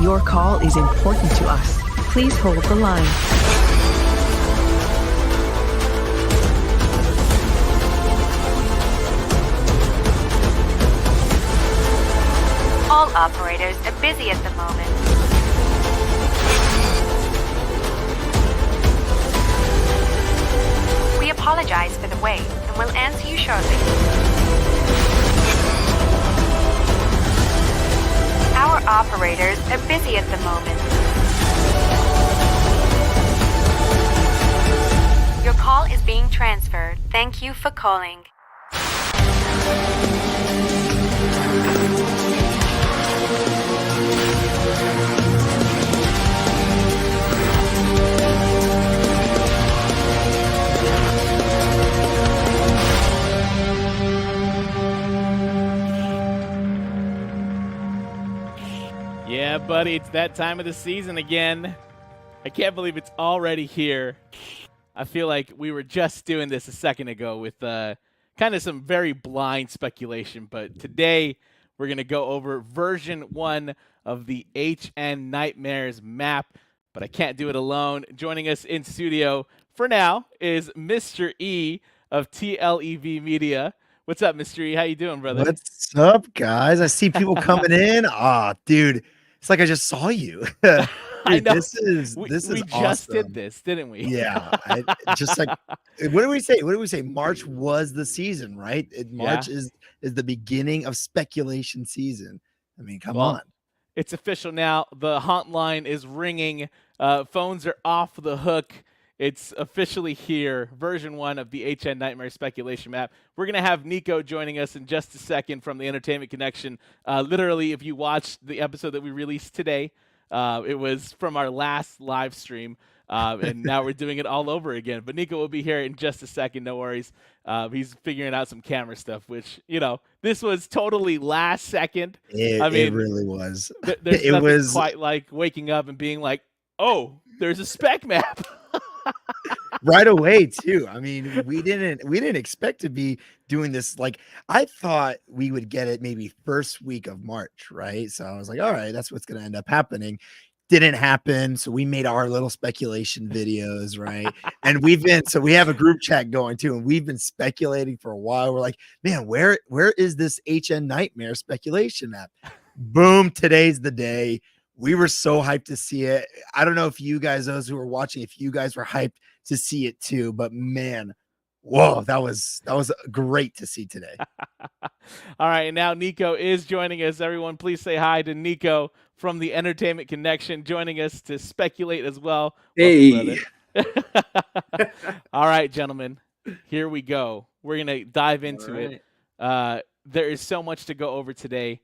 Your call is important to us. Please hold the line. All operators are busy at the moment. We apologize for the wait and will answer you shortly. Our operators are busy at the moment. Your call is being transferred. Thank you for calling. Yeah, buddy, it's that time of the season again. I can't believe it's already here. I feel like we were just doing this a second ago with kind of some very blind speculation, but today we're going to go over version 1 of the HNNightmares map, but I can't do it alone. Joining us in studio for now is Mr. E of TLEV Media. What's up, Mr. E? How you doing, brother? What's up, guys? I see people coming in. Dude, it's like I just saw you. Dude, I know. This is we awesome. just did this, didn't we? Yeah. Just like, what did we say? What did we say? March was the season, right? March is the beginning of speculation season. I mean, come on. It's official now. The hotline is ringing. Phones are off the hook. It's officially here, version 1 of the HNNightmares speculation map. We're going to have Nico joining us in just a second from the Entertainment Connection. Literally, if you watched the episode that we released today, it was from our last live stream, and now we're doing it all over again. But Nico will be here in just a second, no worries. He's figuring out some camera stuff, which, this was totally last second. It really was. There's nothing quite like waking up and being like, oh, there's a spec map. Right away too. I mean, we didn't expect to be doing this. Like, I thought we would get it maybe first week of March, right? So I was like, all right, that's what's going to end up happening. Didn't happen. So we made our little speculation videos, right? And we have a group chat going too, and we've been speculating for a while. We're like, man, where is this HNNightmare speculation map? Boom, today's the day. We were so hyped to see it. I don't know if you guys, those who were watching, if you guys were hyped to see it too, but man, whoa, that was great to see today. All right, and now Nico is joining us. Everyone, please say hi to Nico from the Entertainment Connection, joining us to speculate as well. Hey. All right, gentlemen, here we go. We're going to dive into it. There is so much to go over today.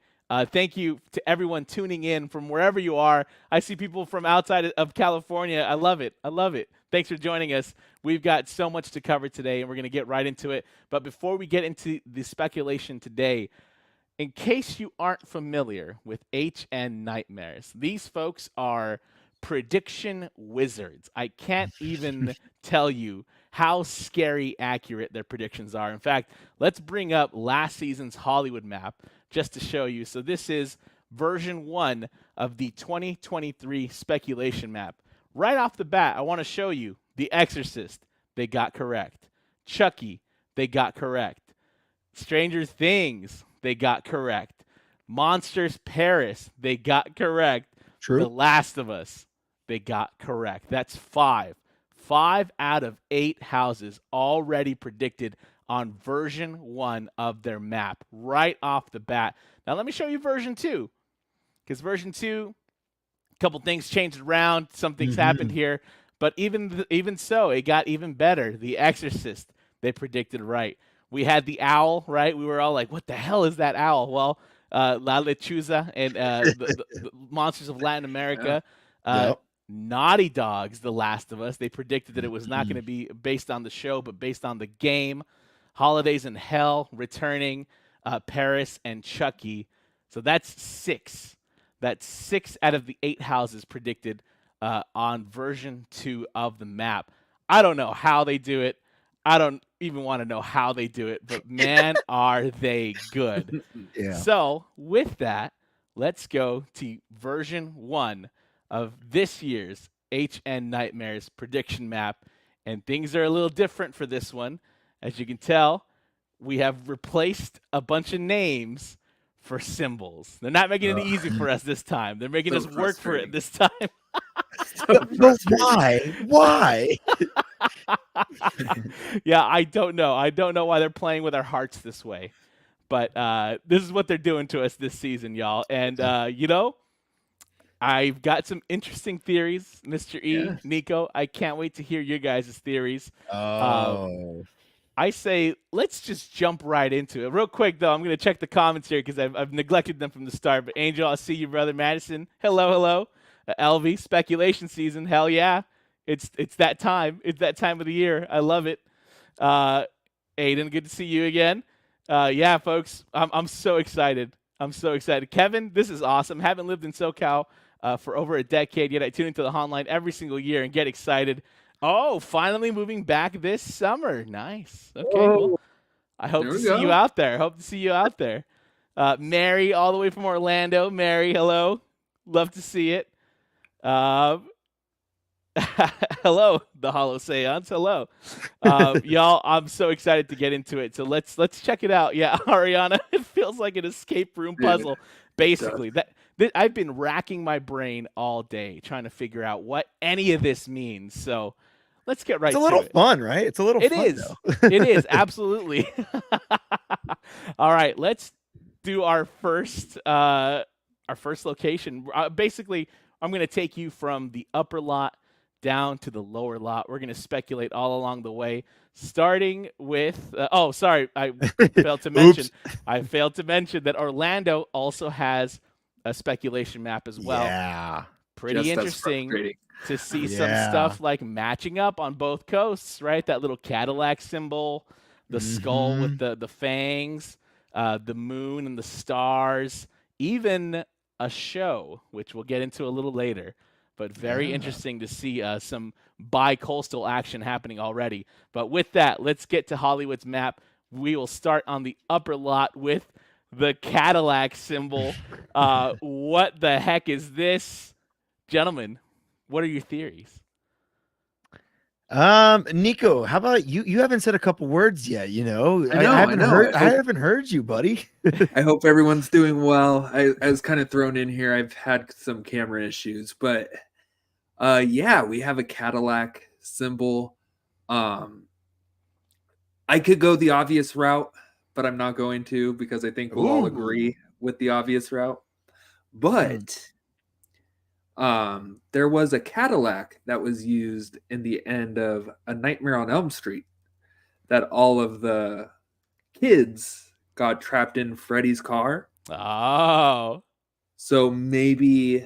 Thank you to everyone tuning in from wherever you are. I see people from outside of California. I love it. I love it. Thanks for joining us. We've got so much to cover today, and we're going to get right into it. But before we get into the speculation today, in case you aren't familiar with HNNightmares, these folks are prediction wizards. I can't even tell you how scary accurate their predictions are. In fact, let's bring up last season's Hollywood map just to show you. So this is version 1 of the 2023 speculation map. Right off the bat, I want to show you The Exorcist. They got correct. Chucky, they got correct. Stranger Things, they got correct. Monsters Paris, they got correct. True. The Last of Us, they got correct. That's 5. 5 out of 8 houses already predicted on version 1 of their map right off the bat. Now let me show you version 2, because version 2, a couple things changed around, some things happened here, but even so, it got even better. The Exorcist, they predicted right. We had the owl, right? We were all like, what the hell is that owl? Well, La Lechuza and the Monsters of Latin America. Naughty Dog's The Last of Us. They predicted that it was not going to be based on the show, but based on the game. Holidays in Hell, returning, Paris, and Chucky. So that's 6. That's 6 out of the 8 houses predicted on version 2 of the map. I don't know how they do it. I don't even want to know how they do it, but man, are they good. Yeah. So with that, let's go to version 1 of this year's HN Nightmares prediction map. And things are a little different for this one. As you can tell, we have replaced a bunch of names for symbols. They're not making it easy for us this time. They're making us work for it this time. But why? Why? Yeah, I don't know. I don't know why they're playing with our hearts this way. But this is what they're doing to us this season, y'all. And, I've got some interesting theories, Mr. E, Nico. I can't wait to hear your guys' theories. I say let's just jump right into it. Real quick, though, I'm going to check the comments here because I've neglected them from the start. But Angel, I see you, brother. Madison, hello. LV, speculation season. Hell yeah. It's that time. It's that time of the year. I love it. Aiden, good to see you again. Yeah, folks, I'm so excited. I'm so excited. Kevin, this is awesome. Haven't lived in SoCal for over a decade, yet I tune into the hotline every single year and get excited. Oh, finally moving back this summer. Nice. Okay, well, I hope to see you out there. Mary, all the way from Orlando. Mary, hello. Love to see it. Hello, the Hollow Seance. Hello. Y'all, I'm so excited to get into it. So let's check it out. Yeah, Ariana, it feels like an escape room puzzle. Basically, I've been racking my brain all day trying to figure out what any of this means. So let's get right to it. It's a little fun, right? It's a little fun. It is, absolutely. All right, let's do our first location. Basically, I'm going to take you from the upper lot down to the lower lot. We're going to speculate all along the way, starting with I failed to mention that Orlando also has a speculation map as well. Yeah, pretty interesting to see some stuff like matching up on both coasts, right? That little Cadillac symbol, the skull with the fangs, the moon and the stars, even a show, which we'll get into a little later. But very interesting to see some bi-coastal action happening already. But with that, let's get to Hollywood's map. We will start on the upper lot with the Cadillac symbol. What the heck is this? Gentlemen, what are your theories? Nico, how about you? You haven't said a couple words yet, I haven't heard you, buddy. I hope everyone's doing well. I was kind of thrown in here. I've had some camera issues, but we have a Cadillac symbol. I could go the obvious route, but I'm not going to because I think we'll all agree with the obvious route. But there was a Cadillac that was used in the end of A Nightmare on Elm Street that all of the kids got trapped in Freddy's car. Oh. So maybe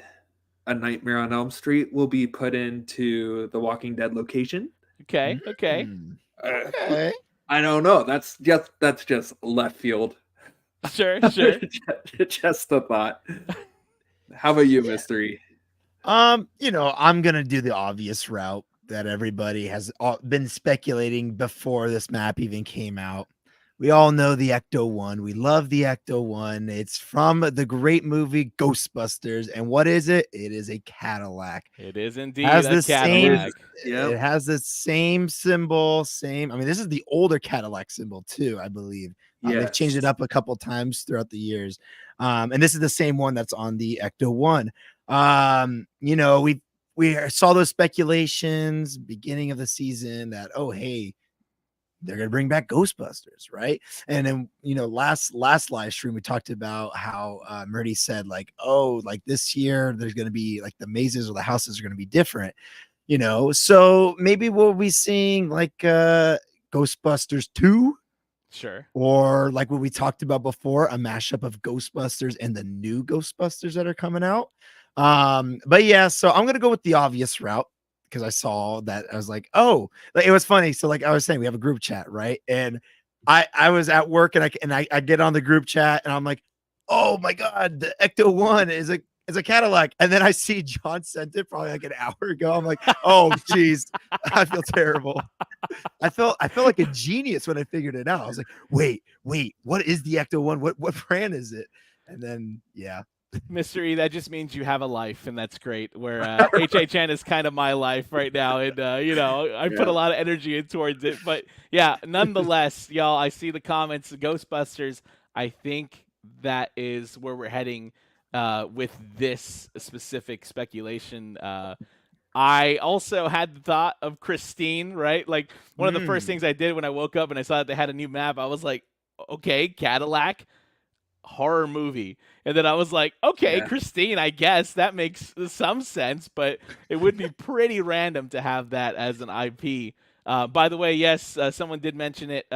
A Nightmare on Elm Street will be put into the Walking Dead location. Okay. I don't know. That's just left field. Sure. Just a thought. How about you, Mystery? I'm gonna do the obvious route that everybody has been speculating before this map even came out. We all know the Ecto-1. We love the Ecto-1. It's from the great movie Ghostbusters. And what is it? It is a Cadillac. It is indeed a Cadillac. It has the same symbol, this is the older Cadillac symbol too, I believe. They've changed it up a couple times throughout the years. And this is the same one that's on the Ecto-1. We saw those speculations beginning of the season that, they're going to bring back Ghostbusters, right? And then, last live stream, we talked about how Murdy said this year, there's going to be the mazes or the houses are going to be different, so maybe we'll be seeing Ghostbusters 2. Sure. Or like what we talked about before, a mashup of Ghostbusters and the new Ghostbusters that are coming out. But yeah, so I'm going to go with the obvious route because I saw that. I was like, it was funny. So like I was saying, we have a group chat, right? And I was at work and I get on the group chat and I'm like, oh my God, the Ecto-1 is a Cadillac. And then I see John sent it probably like an hour ago. I'm like, oh geez, I feel terrible. I felt like a genius when I figured it out. I was like, wait, what is the Ecto-1? What brand is it? And then, yeah. Mr. E, that just means you have a life, and that's great. Where HHN is kind of my life right now, and I put a lot of energy in towards it. But yeah, nonetheless, y'all, I see the comments. Ghostbusters. I think that is where we're heading with this specific speculation. I also had the thought of Christine, right? Like one of the first things I did when I woke up and I saw that they had a new map, I was like, okay, Cadillac horror movie. And then I was like, okay, Christine, I guess that makes some sense, but it would be pretty random to have that as an IP. By the way, yes, someone did mention it.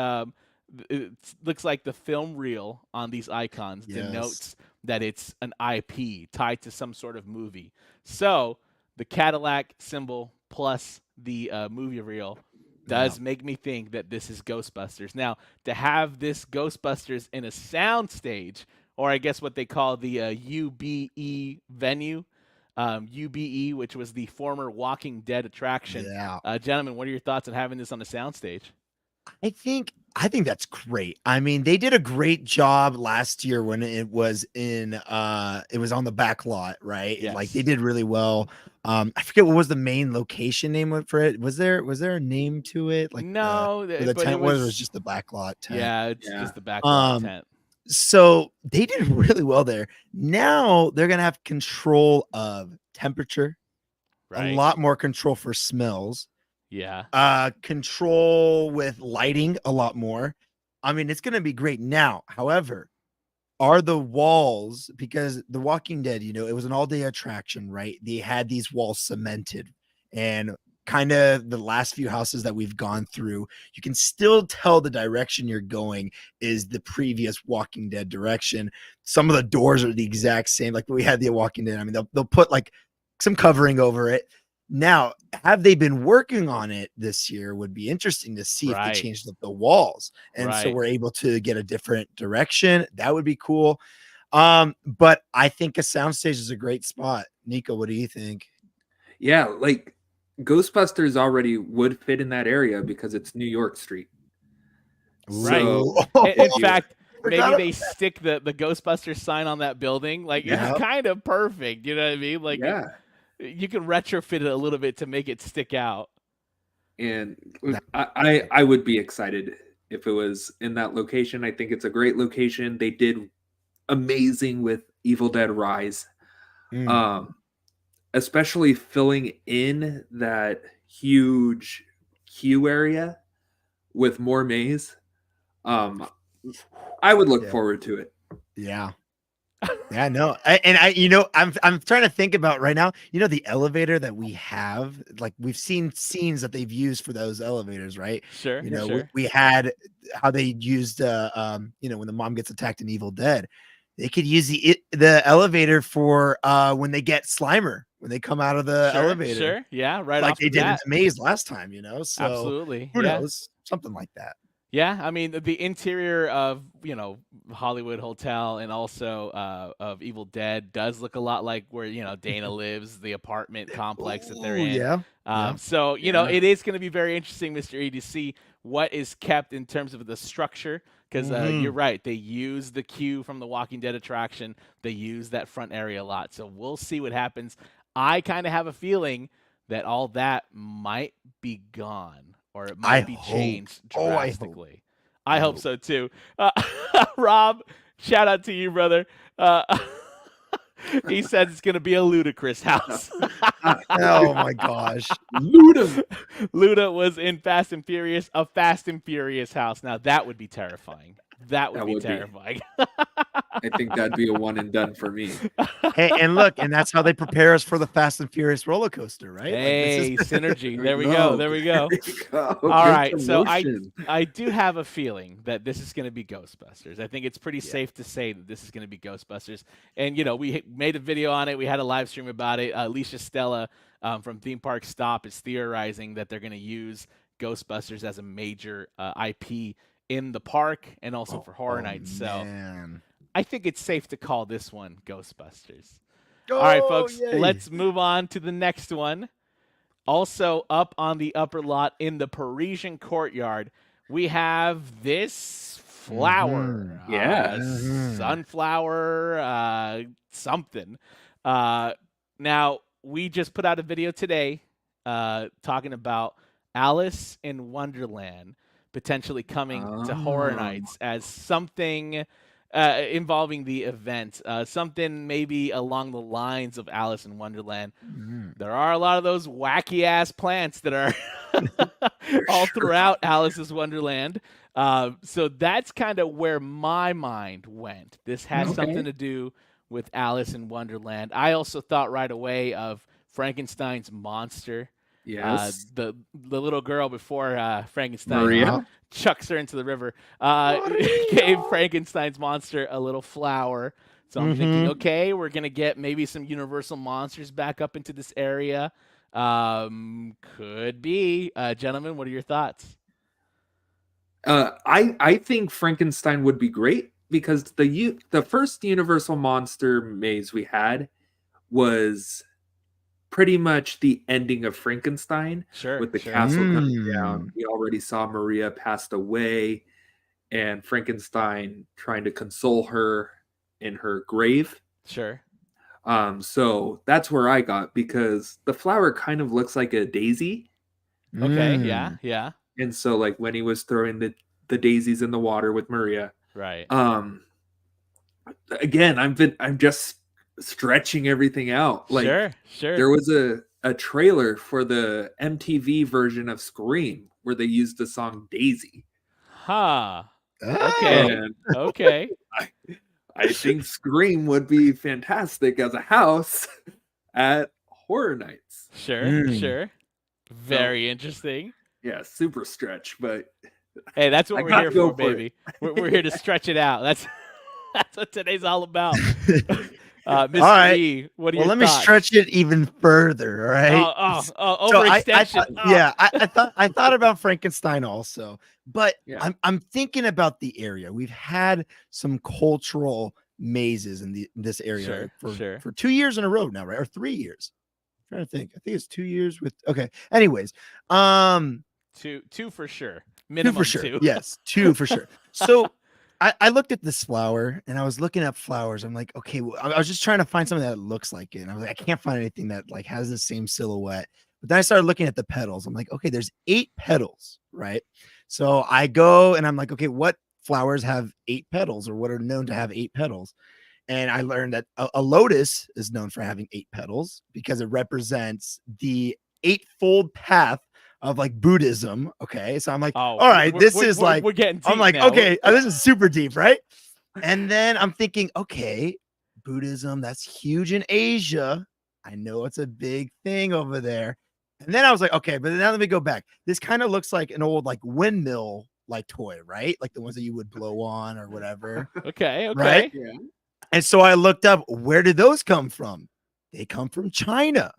It looks like the film reel on these icons denotes that it's an IP tied to some sort of movie. So the Cadillac symbol plus the movie reel does make me think that this is Ghostbusters. Now, to have this Ghostbusters in a sound stage, or I guess what they call the UBE venue, UBE, which was the former Walking Dead attraction. Gentlemen, what are your thoughts on having this on a sound stage? I think that's great. I mean, they did a great job last year when it was in it was on the back lot, right? Yes. Like they did really well. I forget what was the main location name for it. Was there a name to it? Like no, the but tent it was just the back lot tent. Yeah, it's just the back lot tent. So they did really well there. Now they're gonna have control of temperature, a lot more control for smells. Yeah. Control with lighting a lot more. I mean, it's going to be great. Now, however, are the walls, because The Walking Dead, it was an all-day attraction, right? They had these walls cemented, and kind of the last few houses that we've gone through, you can still tell the direction you're going is the previous Walking Dead direction. Some of the doors are the exact same. Like we had the Walking Dead. I mean, they'll put like some covering over it. Now, have they been working on it this year? Would be interesting to see if they changed up the walls. And so we're able to get a different direction. That would be cool. But I think a soundstage is a great spot. Nico, what do you think? Yeah, like Ghostbusters already would fit in that area because it's New York Street. So, in fact, maybe they stick the Ghostbusters sign on that building. Like it's kind of perfect. You know what I mean? Like you can retrofit it a little bit to make it stick out. And I would be excited if it was in that location. I think it's a great location. They did amazing with Evil Dead Rise. Especially filling in that huge queue area with more maze. I would look forward to it. Yeah. Yeah, no. I'm trying to think about right now, the elevator that we have, like we've seen scenes that they've used for those elevators, right? Sure. We had how they used when the mom gets attacked in Evil Dead, they could use the elevator for when they get Slimer, when they come out of the elevator. Sure. Yeah, right. Like off they the did in bat. the maze last time, so Absolutely. Who knows? Something like that. Yeah, I mean the interior of Hollywood Hotel and also of Evil Dead does look a lot like where Dana lives, the apartment complex that they're in. So it is going to be very interesting, Mr. E, to see what is kept in terms of the structure, because you're right, they use the queue from the Walking Dead attraction. They use that front area a lot, so we'll see what happens. I kind of have a feeling that all that might be gone. Or it might be changed drastically. I hope so too. Rob, shout out to you, brother. He says it's going to be a ludicrous house. Oh my gosh. Luda was in Fast and Furious, a Fast and Furious house. Now that would be terrifying. That would be terrifying. I think that'd be a one and done for me. Hey, and look, and that's how they prepare us for the Fast and Furious roller coaster, right? Hey, synergy. There we go. There we go. All right. So I do have a feeling that this is going to be Ghostbusters. I think it's pretty safe to say that this is going to be Ghostbusters. And, we made a video on it. We had a live stream about it. Alicia Stella from Theme Park Stop is theorizing that they're going to use Ghostbusters as a major IP in the park and also for Horror Nights. So I think it's safe to call this one Ghostbusters. All right, folks, let's move on to the next one. Also up on the upper lot in the Parisian Courtyard, we have this flower, Yeah. sunflower, something. Now, we just put out a video today talking about Alice in Wonderland potentially coming to Horror Nights as something involving the event, something maybe along the lines of Alice in Wonderland. There are a lot of those wacky ass plants that are all throughout Alice's Wonderland. So that's kind of where my mind went. This has something to do with Alice in Wonderland. I also thought right away of Frankenstein's monster. Yes. The little girl before Frankenstein Maria? chucks her into the river gave Frankenstein's monster a little flower. So I'm thinking, okay, we're going to get maybe some Universal monsters back up into this area. Could be. Gentlemen, what are your thoughts? I think Frankenstein would be great because the first Universal monster maze we had was pretty much the ending of Frankenstein. Sure. With the castle coming down. We already saw Maria passed away and Frankenstein trying to console her in her grave. Sure. So that's where I got, because the flower kind of looks like a daisy. Okay. Yeah. And so like when he was throwing the daisies in the water with Maria. Right. Again, I'm just stretching everything out. Like sure. There was a trailer for the MTV version of Scream where they used the song Daisy. Huh. Okay. And Okay. I think Scream would be fantastic as a house at Horror Nights. Sure. Very interesting. Yeah, super stretch, but hey, that's what I we're gotta here go for, for baby. We're here to stretch it out. That's what today's all about. Mr. right. E, what are Well, your let me thoughts? stretch it even further, all right? Overextension. I thought about Frankenstein also, but Yeah. I'm thinking about the area. We've had some cultural mazes in this area for 2 years in a row now, right? Or 3 years. I'm trying to think. I think it's 2 years with Anyways, Two for sure. two Minimum for sure. two. Yes, two for sure. So I looked at this flower and I was looking up flowers. I'm like, okay, well, I was just trying to find something that looks like it. And I was like, I can't find anything that like has the same silhouette. But then I started looking at the petals. I'm like, okay, there's 8 petals, right? So I go and I'm like, okay, what flowers have 8 petals, or what are known to have 8 petals? And I learned that a lotus is known for having 8 petals because it represents the eightfold path of like Buddhism. Okay. So I'm like, all right, this is like, we're getting deep I'm like, now. okay, this is super deep, right? And then I'm thinking, okay, Buddhism, that's huge in Asia. I know it's a big thing over there. And then I was like, okay, but now let me go back. This kind of looks like an old like windmill like toy, right? Like the ones that you would blow on or whatever. Okay. Right? Yeah. And so I looked up, where did those come from? They come from China.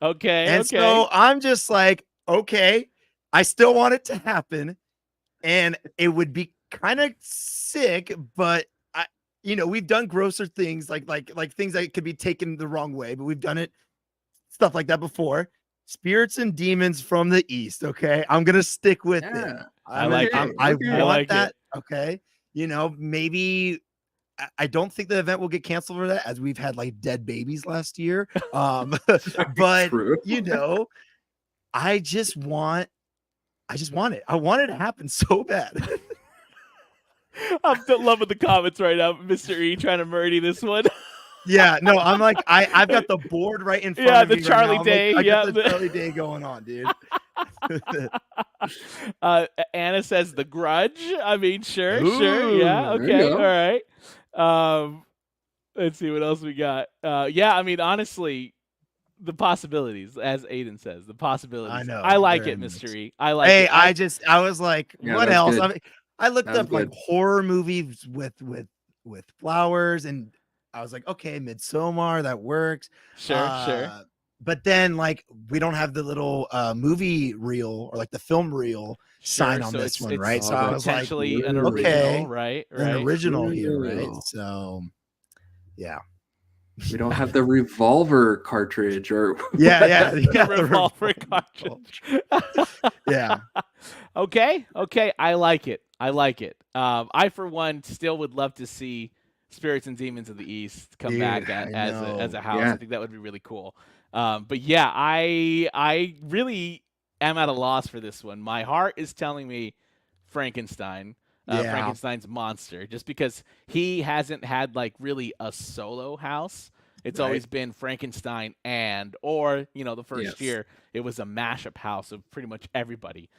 Okay. And so I'm just like, okay, I still want it to happen. And it would be kind of sick, but we've done grosser things like things that could be taken the wrong way, but we've done it, stuff like that before. Spirits and demons from the East. Okay. I'm going to stick with it. I like it. I I want like that. it. Okay. Maybe I don't think the event will get canceled for that, as we've had like dead babies last year. But True. I just want it. I want it to happen so bad. I'm still loving the comments right now, Mr. E trying to murder this one. Yeah, no, I'm like, I've got the board right in front of me. The Charlie right now. Day. I got the Charlie Day going on, dude. Anna says The Grudge. I mean, sure. Yeah, there you okay, go. all right. Let's see what else we got. Yeah, I mean, honestly, the possibilities, as Aiden says, the possibilities. I know. I like very it, much. Mr. E. I like Hey, it. I was like, Yeah, what that's else? good. I mean, I looked That was up like good. horror movies with flowers, and I was like, okay, Midsommar, that works. Sure. But then like we don't have the little movie reel or like the film reel sign on so this one, it's right? So I was like, potentially an okay, original, right? an original here, right? Original. So yeah. We don't have the revolver cartridge or Yeah, The revolver cartridge. Yeah. Okay, I like it. I like it. I for one still would love to see Spirits and Demons of the East come back Dude, I as know. a house. Yeah. I think that would be really cool. But yeah, I really am at a loss for this one. My heart is telling me Frankenstein. Yeah. Frankenstein's monster, just because he hasn't had like really a solo house. It's Right. always been Frankenstein or the first Yes. year it was a mashup house of pretty much everybody.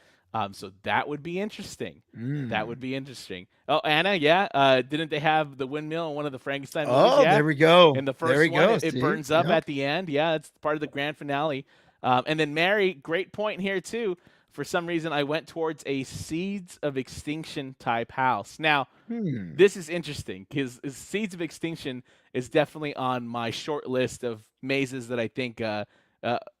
So that would be interesting. That would be interesting. Oh, Anna, yeah. Didn't they have the windmill in one of the Frankenstein movies? Oh, Yeah. there we go. In the There first we one, go. it See? burns up Yep. at the end. Yeah, it's part of the grand finale. And then Mary, great point here too. For some reason, I went towards a Seeds of Extinction type house. Now, this is interesting because Seeds of Extinction is definitely on my short list of mazes that I think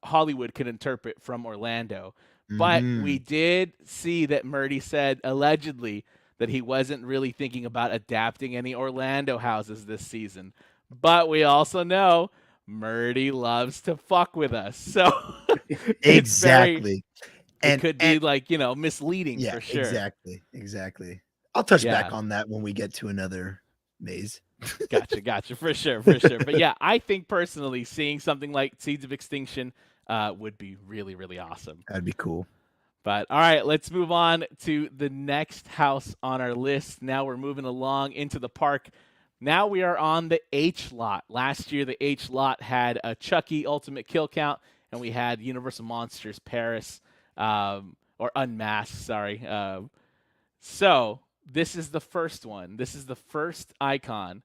Hollywood could interpret from Orlando. But we did see that Murdy said allegedly that he wasn't really thinking about adapting any Orlando houses this season. But we also know Murdy loves to fuck with us. So it's very, Exactly. it could be like, misleading yeah, for sure. exactly. I'll touch Yeah. back on that when we get to another maze. Gotcha. For sure. But yeah, I think personally seeing something like Seeds of Extinction would be really, really awesome. That'd be cool. But all right, let's move on to the next house on our list. Now we're moving along into the park. Now we are on the H lot. Last year, the H lot had a Chucky Ultimate Kill Count, and we had Universal Monsters Paris, or Unmasked, sorry. So this is the first one. This is the first icon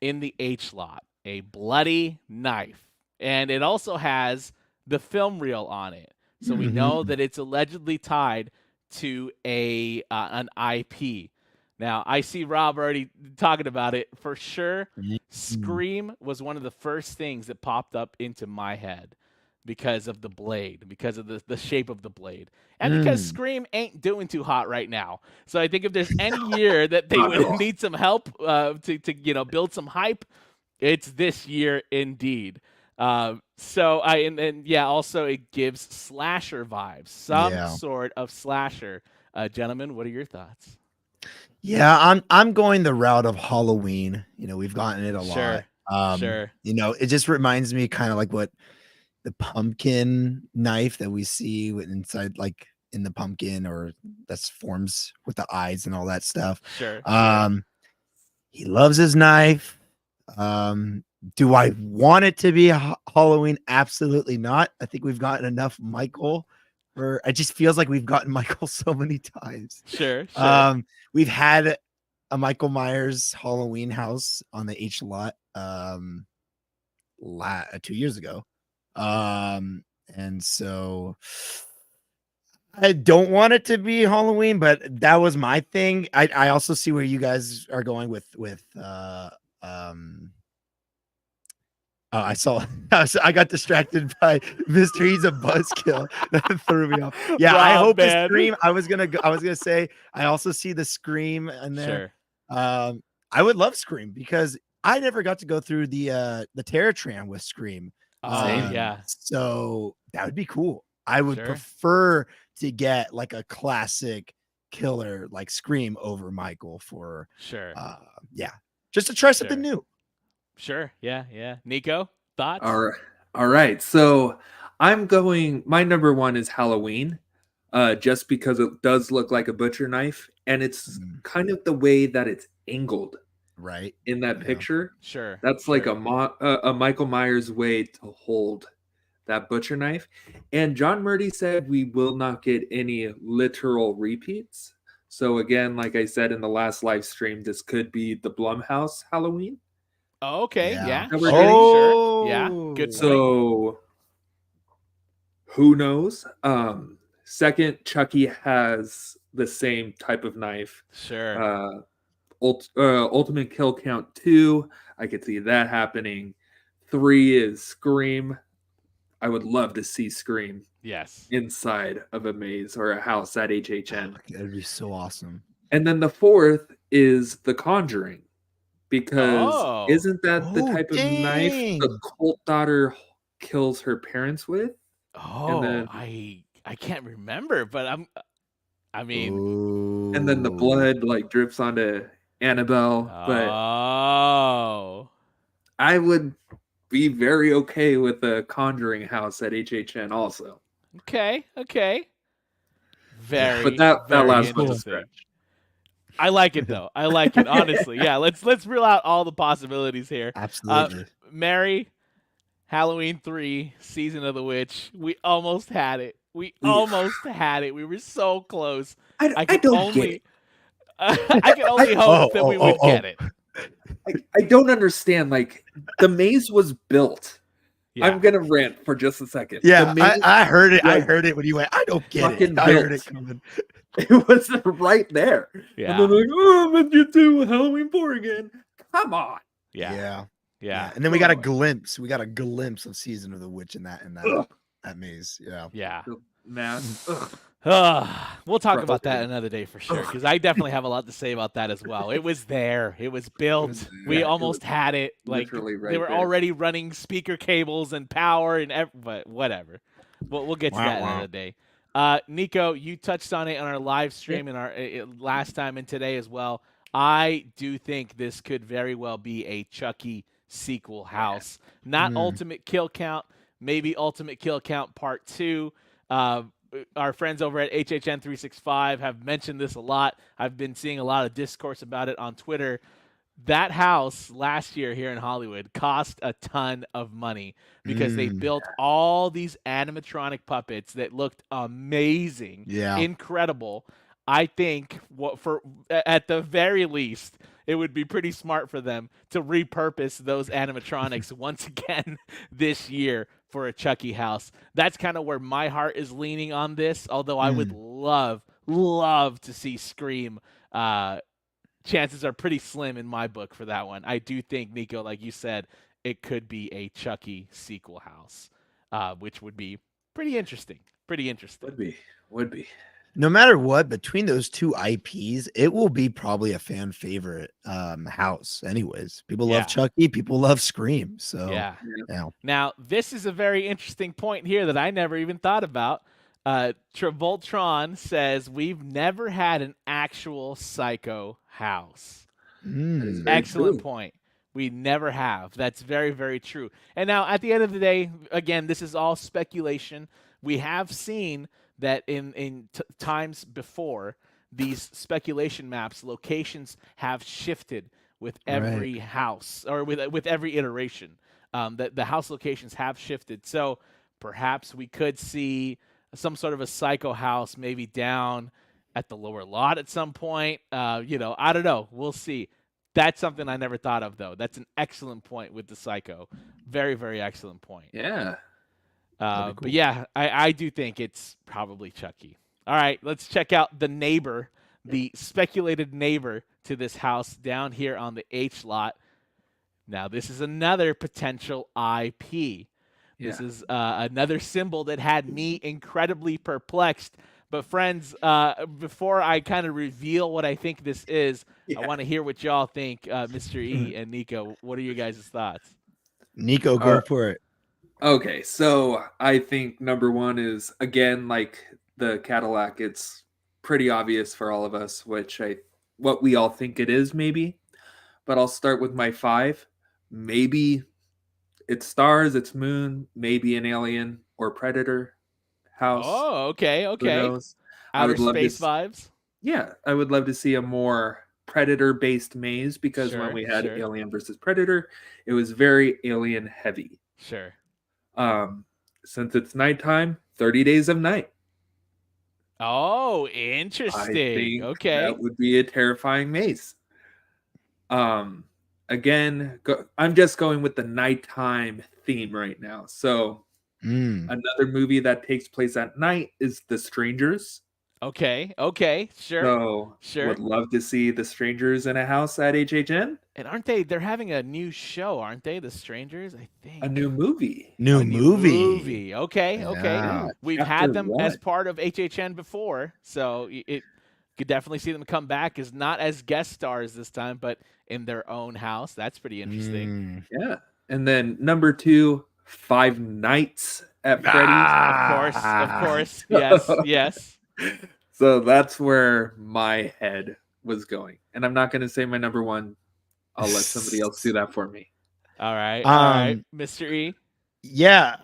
in the H lot, a bloody knife. And it also has the film reel on it. So we know that it's allegedly tied to an IP. Now, I see Rob already talking about it. For sure, Scream was one of the first things that popped up into my head because of the blade, because of the shape of the blade. And because Scream ain't doing too hot right now. So I think if there's any year that they would need some help to build some hype, it's this year indeed. Also it gives slasher vibes, some sort of slasher. Gentlemen, what are your thoughts? Yeah, I'm going the route of Halloween. We've gotten it a Sure. lot. Sure. It just reminds me kind of like what the pumpkin knife that we see inside, like in the pumpkin, or that's forms with the eyes and all that stuff. Sure. He loves his knife. Do I want it to be Halloween? Absolutely not. I think we've gotten enough Michael. It just feels like we've gotten Michael so many times. Sure. We've had a Michael Myers Halloween house on the H lot 2 years ago. And so I don't want it to be Halloween, but that was my thing. I also see where you guys are going with I got distracted by Mr. He's a buzzkill. That threw me off. Yeah, I hope the Scream. I was gonna say I also see the Scream in there. Sure. I would love Scream because I never got to go through the Terror Tram with Scream. Yeah. So that would be cool. I would Sure. prefer to get like a classic killer like Scream over Michael for Sure. just to try something new. Sure. Yeah. Nico, thoughts? All right. So my number one is Halloween, just because it does look like a butcher knife, and it's kind of the way that it's angled Right in that picture. Sure. That's like a Michael Myers way to hold that butcher knife. And John Murdy said we will not get any literal repeats. So again, like I said in the last live stream, this could be the Blumhouse Halloween. Oh, okay. Yeah. That we're Sure. Yeah. Good point. So who knows? Second, Chucky has the same type of knife. Sure. Ultimate Kill Count 2. I could see that happening. 3 is Scream. I would love to see Scream. Yes. Inside of a maze or a house at HHN. That'd be so awesome. And then the 4th is The Conjuring. Because isn't that the type of knife the cult daughter kills her parents with? Oh, I can't remember, but I mean, And then the blood like drips onto Annabelle. But oh, I would be very okay with a Conjuring house at HHN also. okay. Yeah. But Very, that very last one's a interesting. stretch. I like it though. I like it honestly. Yeah, let's rule out all the possibilities here. Absolutely. Mary, Halloween 3, Season of the Witch. We almost had it. We We- almost had it. We were so close. I could don't only, get it. I can only hope that we would get it. I don't understand. Like, the maze was built. Yeah. I'm gonna rant for just a second. Yeah, The maze I heard it. I like, heard it when you went. I don't get it. fucking I heard it built. coming. it was right there. Yeah. And they're like, oh, but you do Halloween 4 again. Come on. Yeah. And then we got a Oh. glimpse. We got a glimpse of Season of the Witch in that Ugh. that maze. Yeah. Yeah. Man. Ugh. We'll talk Rough. about that another day for sure, because I definitely have a lot to say about that as well. It was there. It was built. was there. We It almost was had it. Like literally right they were there. already running speaker cables and power and but whatever. We'll get to that another day. Nico, you touched on it on our live stream and our last time and today as well. I do think this could very well be a Chucky sequel house. Not Ultimate Kill Count, maybe Ultimate Kill Count Part 2. Our friends over at HHN 365 have mentioned this a lot. I've been seeing a lot of discourse about it on Twitter. That house last year here in Hollywood cost a ton of money because they built all these animatronic puppets that looked amazing, incredible. I think at the very least, it would be pretty smart for them to repurpose those animatronics once again this year for a Chucky house. That's kind of where my heart is leaning on this, although I would love to see Scream. Chances are pretty slim in my book for that one. I do think, Nico, like you said, it could be a Chucky sequel house, which would be pretty interesting. Would be. No matter what, between those two IPs, it will be probably a fan favorite house. Anyways, people love Chucky, people love Scream. So yeah. Yeah. Now, this is a very interesting point here that I never even thought about. Travoltron says we've never had an actual Psycho house. Excellent point. We never have. That's very, very true. And now, at the end of the day, again, this is all speculation. We have seen that in times before, these speculation maps, locations have shifted with every house or with every iteration. That the house locations have shifted. So perhaps we could see some sort of a Psycho house maybe down at the lower lot at some point. I don't know. We'll see. That's something I never thought of, though. That's an excellent point with the Psycho. Very, very excellent point. Yeah. Cool. But yeah, I do think it's probably Chucky. All right, let's check out the neighbor, the speculated neighbor to this house down here on the H lot. Now, this is another potential IP. This is another symbol that had me incredibly perplexed. But friends, before I kind of reveal what I think this is, I want to hear what y'all think, Mr. E and Nico. What are your guys' thoughts? Nico, go for it. Okay, so I think number one is, again, like the Cadillac, it's pretty obvious for all of us, what we all think it is, maybe. But I'll start with my 5. Maybe it's stars, it's moon, maybe an alien or predator house. Oh, okay. Who knows? Outer space vibes? Yeah, I would love to see a more predator-based maze, because when we had Alien versus Predator, it was very alien heavy. Sure. Since it's nighttime, 30 Days of Night. Oh, interesting. I think okay. that would be a terrifying maze. Again, I'm just going with the nighttime theme right now. So another movie that takes place at night is The Strangers. Okay, sure. So would love to see The Strangers in a house at HHN. And they're having a new show, aren't they? The Strangers, I think. A new movie. New movie. Okay. We've had them as part of HHN before, so it could definitely see them come back as not as guest stars this time, but in their own house. That's pretty interesting. Yeah. And then number 2, Five Nights at Freddy's. Of course. Yes. So that's where my head was going. And I'm not going to say my number one. I'll let somebody else do that for me. All right, Um, Mr. E. Yeah,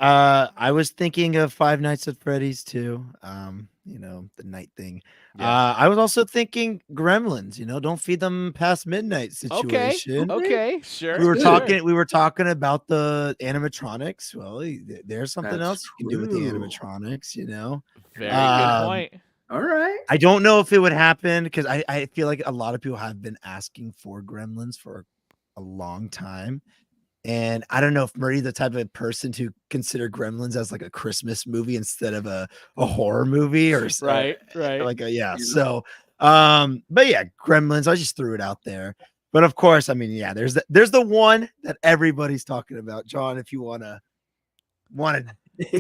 I was thinking of Five Nights at Freddy's too. The night thing. Yes. I was also thinking Gremlins. Don't feed them past midnight Okay. situation. Okay. Sure. We were good. talking about the animatronics. Well, there's something That's else you can do with the true. animatronics. Very good Um, point. All right. I don't know if it would happen because I feel like a lot of people have been asking for Gremlins for a long time. And I don't know if Murray's the type of person to consider Gremlins as like a Christmas movie instead of a horror movie or Right. like a yeah. Yeah. So but yeah, Gremlins, I just threw it out there. But of course, I mean, yeah, there's the one that everybody's talking about. John, if you wanna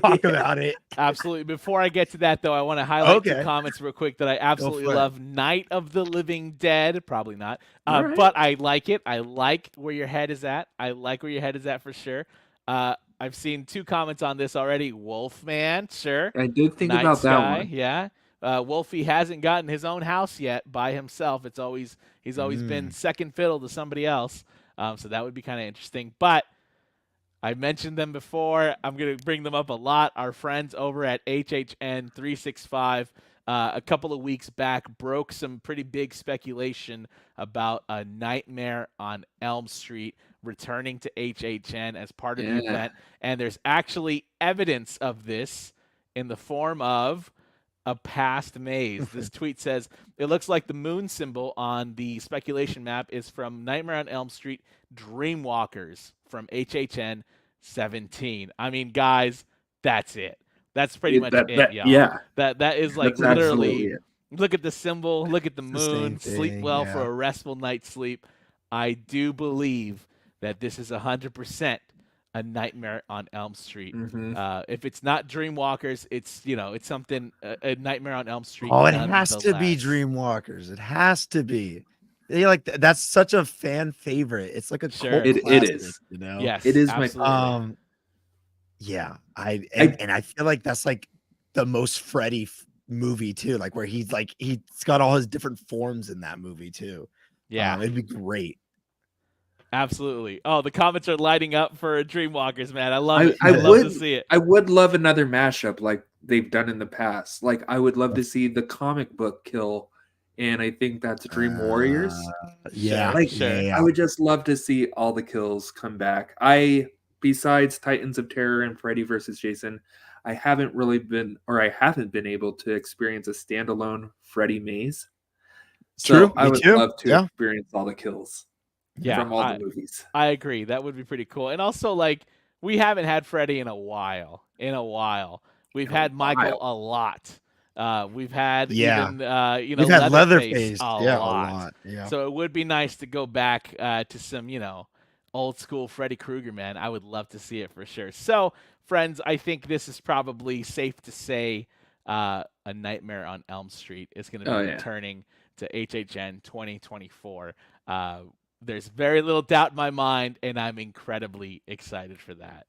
talk about it. Absolutely. Before I get to that, though, I want to highlight two Okay. comments real quick that I absolutely for it. love. Night of the Living Dead. Probably not. All right. But I like it. I like where your head is at. I like where your head is at for sure. I've seen two comments on this already. Wolfman, sure. I did think Night about that Sky, one. yeah. Wolfie hasn't gotten his own house yet by himself. He's always been second fiddle to somebody else. So that would be kind of interesting. But I mentioned them before. I'm going to bring them up a lot. Our friends over at HHN 365 a couple of weeks back broke some pretty big speculation about a Nightmare on Elm Street returning to HHN as part of the Yeah. event. And there's actually evidence of this in the form of a past maze. This tweet says, it looks like the moon symbol on the speculation map is from Nightmare on Elm Street Dreamwalkers from HHN 17. I mean, guys, that's it. That's pretty much it, y'all. Yeah. That is like That's absolutely literally, it. look at the symbol, look at the It's the same moon, sleep thing, well for yeah. a restful night's sleep. I do believe that this is 100% a Nightmare on Elm Street. Mhm. If it's not Dreamwalkers, it's it's something a Nightmare on Elm Street. Oh, it has to be nonetheless. Dreamwalkers. It has to be. That's such a fan favorite. It's like a Sure. cult It classic, is. Yes, It is my absolutely. Yeah, I- and I feel like that's like the most Freddy movie too, like where he's got all his different forms in that movie too. Yeah, It'd be great. absolutely. Oh, the comments are lighting up for Dreamwalkers, man. I love it. I I love to see it. I would love another mashup like they've done in the past. Like I would love to see the comic book kill, and I think that's Dream Warriors. Yeah, Like sure. I would just love to see all the kills come back. Besides Titans of Terror and Freddy versus Jason, I haven't been able to experience a standalone Freddy maze. So True, I me would too. love to Yeah. experience all the kills Yeah, from all the movies. I agree. That would be pretty cool. And also, like, we haven't had Freddy in a while. We've had Michael a lot. We've had Yeah. even We've had Leatherface Leatherface, a yeah, lot. a lot. Yeah. So it would be nice to go back to some old school Freddy Krueger, man. I would love to see it for sure. So, friends, I think this is probably safe to say a Nightmare on Elm Street is going to be returning to HHN 2024. There's very little doubt in my mind, and I'm incredibly excited for that.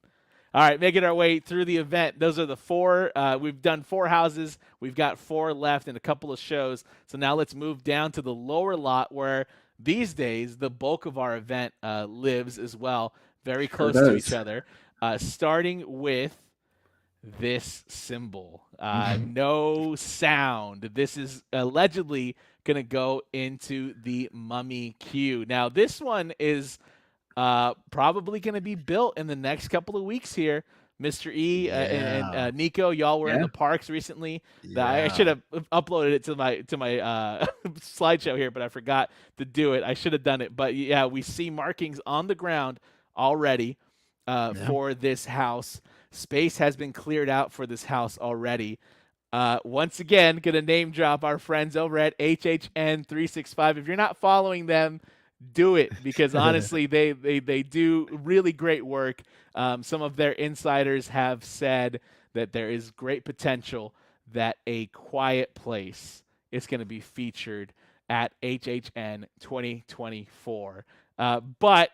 All right, making our way through the event. Those are the four. We've done 4 houses. We've got 4 left and a couple of shows. So now let's move down to the lower lot where these days the bulk of our event lives as well, very close to each other. Starting with this symbol. No sound. This is allegedly going to go into the mummy queue. Now, this one is probably going to be built in the next couple of weeks here. Mr. E and Nico, y'all were in the parks recently. I should have uploaded it to my slideshow here, but I forgot to do it. I should have done it. But yeah, we see markings on the ground already for this house. Space has been cleared out for this house already. Once again, gonna name drop our friends over at HHN 365. If you're not following them, do it, because honestly, they do really great work. Some of their insiders have said that there is great potential that a quiet place is going to be featured at HHN 2024. But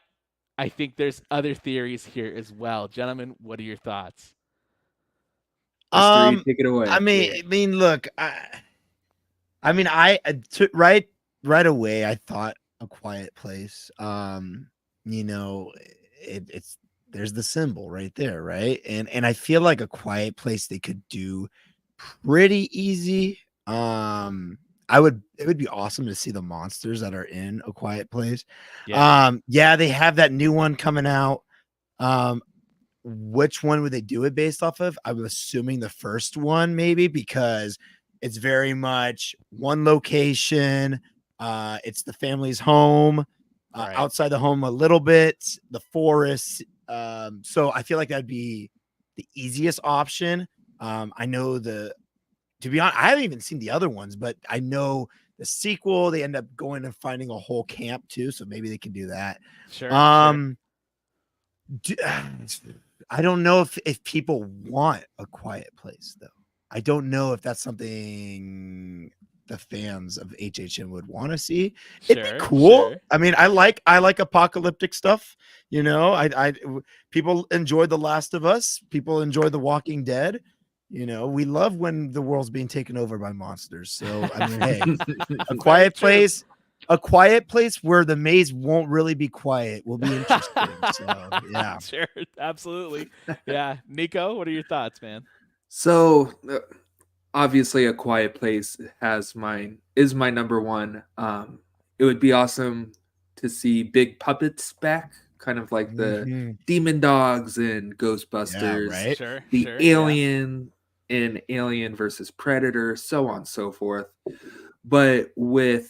I think there's other theories here as well. Gentlemen, what are your thoughts? Mr. E, take it away. I mean, look, I mean, right away, I thought A Quiet Place. You know, it's there's the symbol right there, right? And I feel like A Quiet Place they could do pretty easy. It would be awesome to see the monsters that are in A Quiet Place. Yeah. Yeah, they have that new one coming out. Um, which one would they do it based off of? I'm assuming the first one, maybe, because it's very much one location. It's the family's home, Right. outside the home a little bit, the forest. So I feel like that'd be the easiest option. I know to be honest, I haven't even seen the other ones, but I know the sequel, they end up going and finding a whole camp too. So maybe they can do that. Sure. Do, I don't know if people want A Quiet Place though. I don't know if that's something the fans of HHN would want to see. It'd be cool. Sure. I mean, I like apocalyptic stuff. You know, people enjoy The Last of Us. People enjoy The Walking Dead. You know, we love when the world's being taken over by monsters. So I mean, hey, A Quiet Place. A Quiet Place where the maze won't really be quiet will be interesting. So yeah. Sure. Absolutely. Yeah. Nico, what are your thoughts, man? So obviously, A Quiet Place is my number one. It would be awesome to see big puppets back, kind of like the demon dogs and Ghostbusters, Yeah, right? Sure. the sure, alien in Alien versus Predator, so on and so forth. But with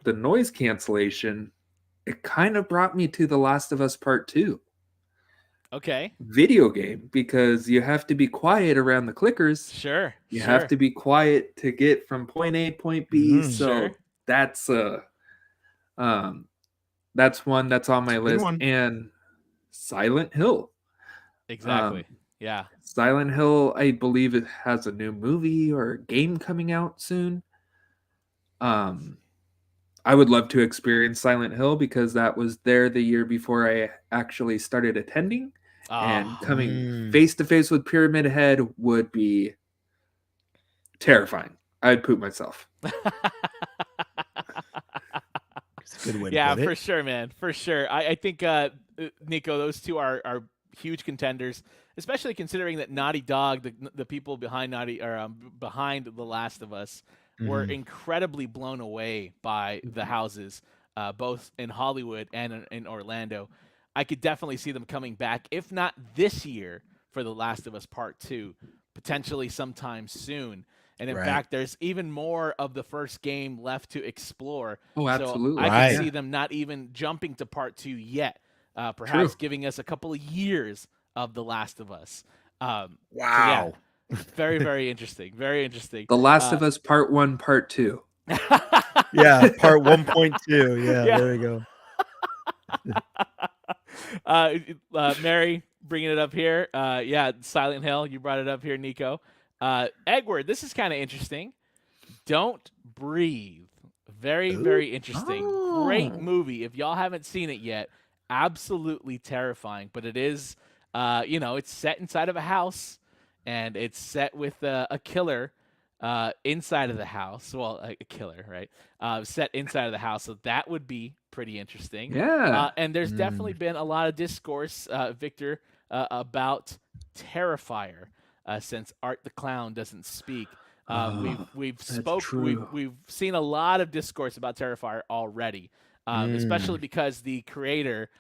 the noise cancellation, it kind of brought me to The Last of Us Part 2 Okay. video game, because you have to be quiet around the clickers. Sure. You have to be quiet to get from point A, point B. So Sure. that's that's one that's on my list. one. And Silent Hill. Exactly. Yeah. Silent Hill, I believe it has a new movie or a game coming out soon. I would love to experience Silent Hill because that was there the year before I actually started attending. And coming face to face with Pyramid Head would be terrifying. I'd poop myself. Good way to Yeah, put it. for sure, man. For sure. I think Nico, those two are huge contenders, especially considering that Naughty Dog, the people behind behind The Last of Us, were incredibly blown away by the houses, both in Hollywood and in Orlando. I could definitely see them coming back, if not this year, for The Last of Us Part 2, potentially sometime soon. And in fact, there's even more of the first game left to explore. Oh, absolutely. So I can see them not even jumping to Part 2 yet, perhaps giving us a couple of years of The Last of Us. Wow. So yeah, very, very interesting. Very interesting. The Last of Us Part 1, Part 2. Yeah, Part 1.2. Yeah, there we go. Mary, bringing it up here. Yeah, Silent Hill, you brought it up here, Nico. Edward, this is kind of interesting. Don't Breathe. Very, very interesting. Great movie. If y'all haven't seen it yet, absolutely terrifying. But it is, it's set inside of a house, and it's set with a killer inside of the house. Well, a killer, right? Set inside of the house. So that would be pretty interesting. Yeah. And there's definitely been a lot of discourse, Victor, about Terrifier. Since Art the Clown doesn't speak, we've seen a lot of discourse about Terrifier already, especially because the creator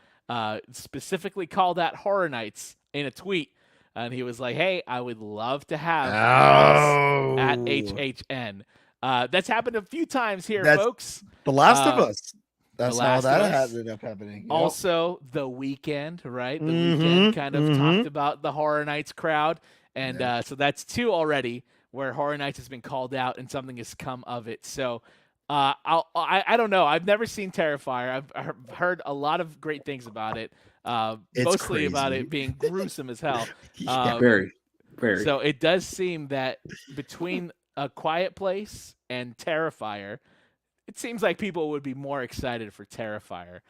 specifically called out Horror Nights in a tweet, and he was like, "Hey, I would love to have us at HHN." That's happened a few times here, folks. The Last of Us. That's The how Last that of Us. ended up happening. Yep. Also, The Weeknd, right? The Weeknd kind of talked about the Horror Nights crowd. And so that's two already where Horror Nights has been called out and something has come of it. So I don't know. I've never seen Terrifier. I've heard a lot of great things about it, mostly about it being gruesome as hell. Very, very. So it does seem that between A Quiet Place and Terrifier, it seems like people would be more excited for Terrifier.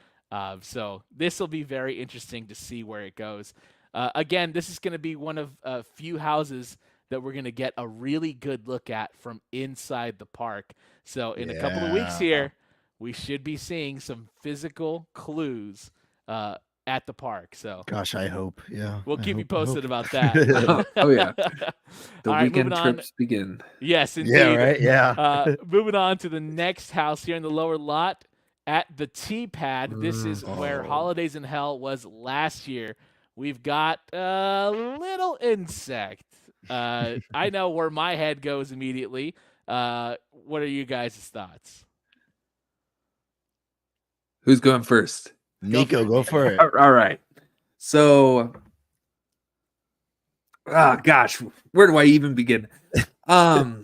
So this will be very interesting to see where it goes. Again, this is going to be one of a few houses that we're going to get a really good look at from inside the park. So in a couple of weeks Yeah. here, we should be seeing some physical clues at the park. So Gosh, I hope. Yeah. we'll I keep you hope, I posted hope. about that. Oh, yeah. The All right, moving weekend on. trips begin. Yes, indeed. Yeah, right? Yeah. Moving on to the next house here in the lower lot at the T-Pad. This is where Oh. Holidays in Hell was last year. We've got a little insect. I know where my head goes immediately. What are you guys' thoughts? Who's going first? Nico, go for it. All right. So, gosh, where do I even begin? I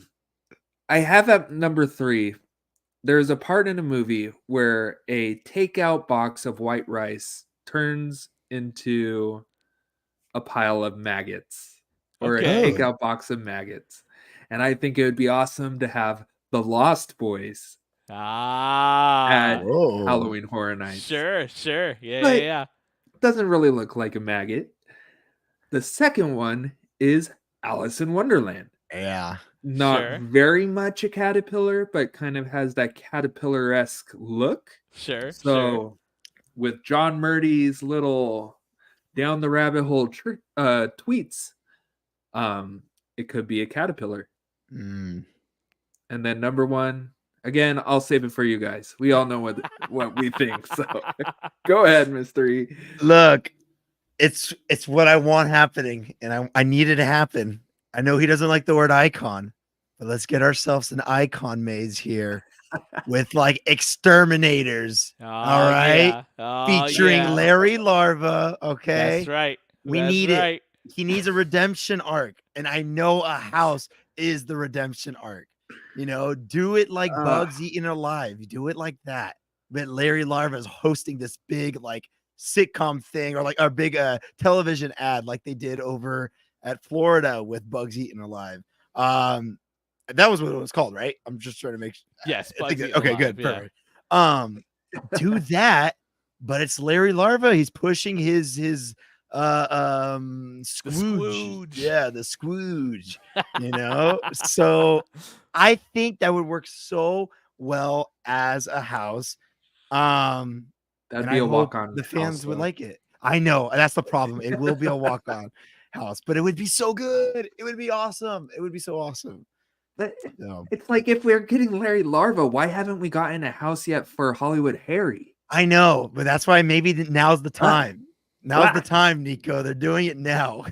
have at number 3. There's a part in a movie where a takeout box of white rice turns into a pile of maggots, or Okay. a takeout box of maggots. And I think it would be awesome to have the Lost Boys at Whoa. Halloween Horror Nights. Sure. Yeah, But- yeah. Doesn't really look like a maggot. The second one is Alice in Wonderland. Yeah. Not Sure. very much a caterpillar, but kind of has that caterpillar-esque look. Sure. So with John Murdy's little down the rabbit hole tweets, it could be a caterpillar. Mm. And then number 1, again, I'll save it for you guys. We all know what we think. So go ahead, Miss 3. Look, it's what I want happening, and I need it to happen. I know he doesn't like the word icon, but let's get ourselves an icon maze here with like exterminators. All right. Featuring Larry Larva. Okay. That's right. We That's need right. it. He needs a redemption arc. And I know a house is the redemption arc. You know, do it like Bugs Eaten Alive. You do it like that. But Larry Larva is hosting this big like sitcom thing, or like a big television ad like they did over at Florida with Bugs Eaten Alive. That was what it was called, right? I'm just trying to make sure. Yes. I think Bugs Eaten okay, Alive, good. yeah. Perfect. Do that, but it's Larry Larva. He's pushing his Scrooge. Scrooge. Yeah, the Scrooge. You know, so I think that would work so well as a house. That'd and be I a hope walk-on. the fans house, would though. like it. I know that's the problem. It will be a walk-on house, but it would be so good. It would be awesome. It would be so awesome. But So, it's like, if we're getting Larry Larva, why haven't we gotten a house yet for Hollywood Harry? I know, but that's why maybe now's the time. Now's the What? time, Nico. They're doing it now.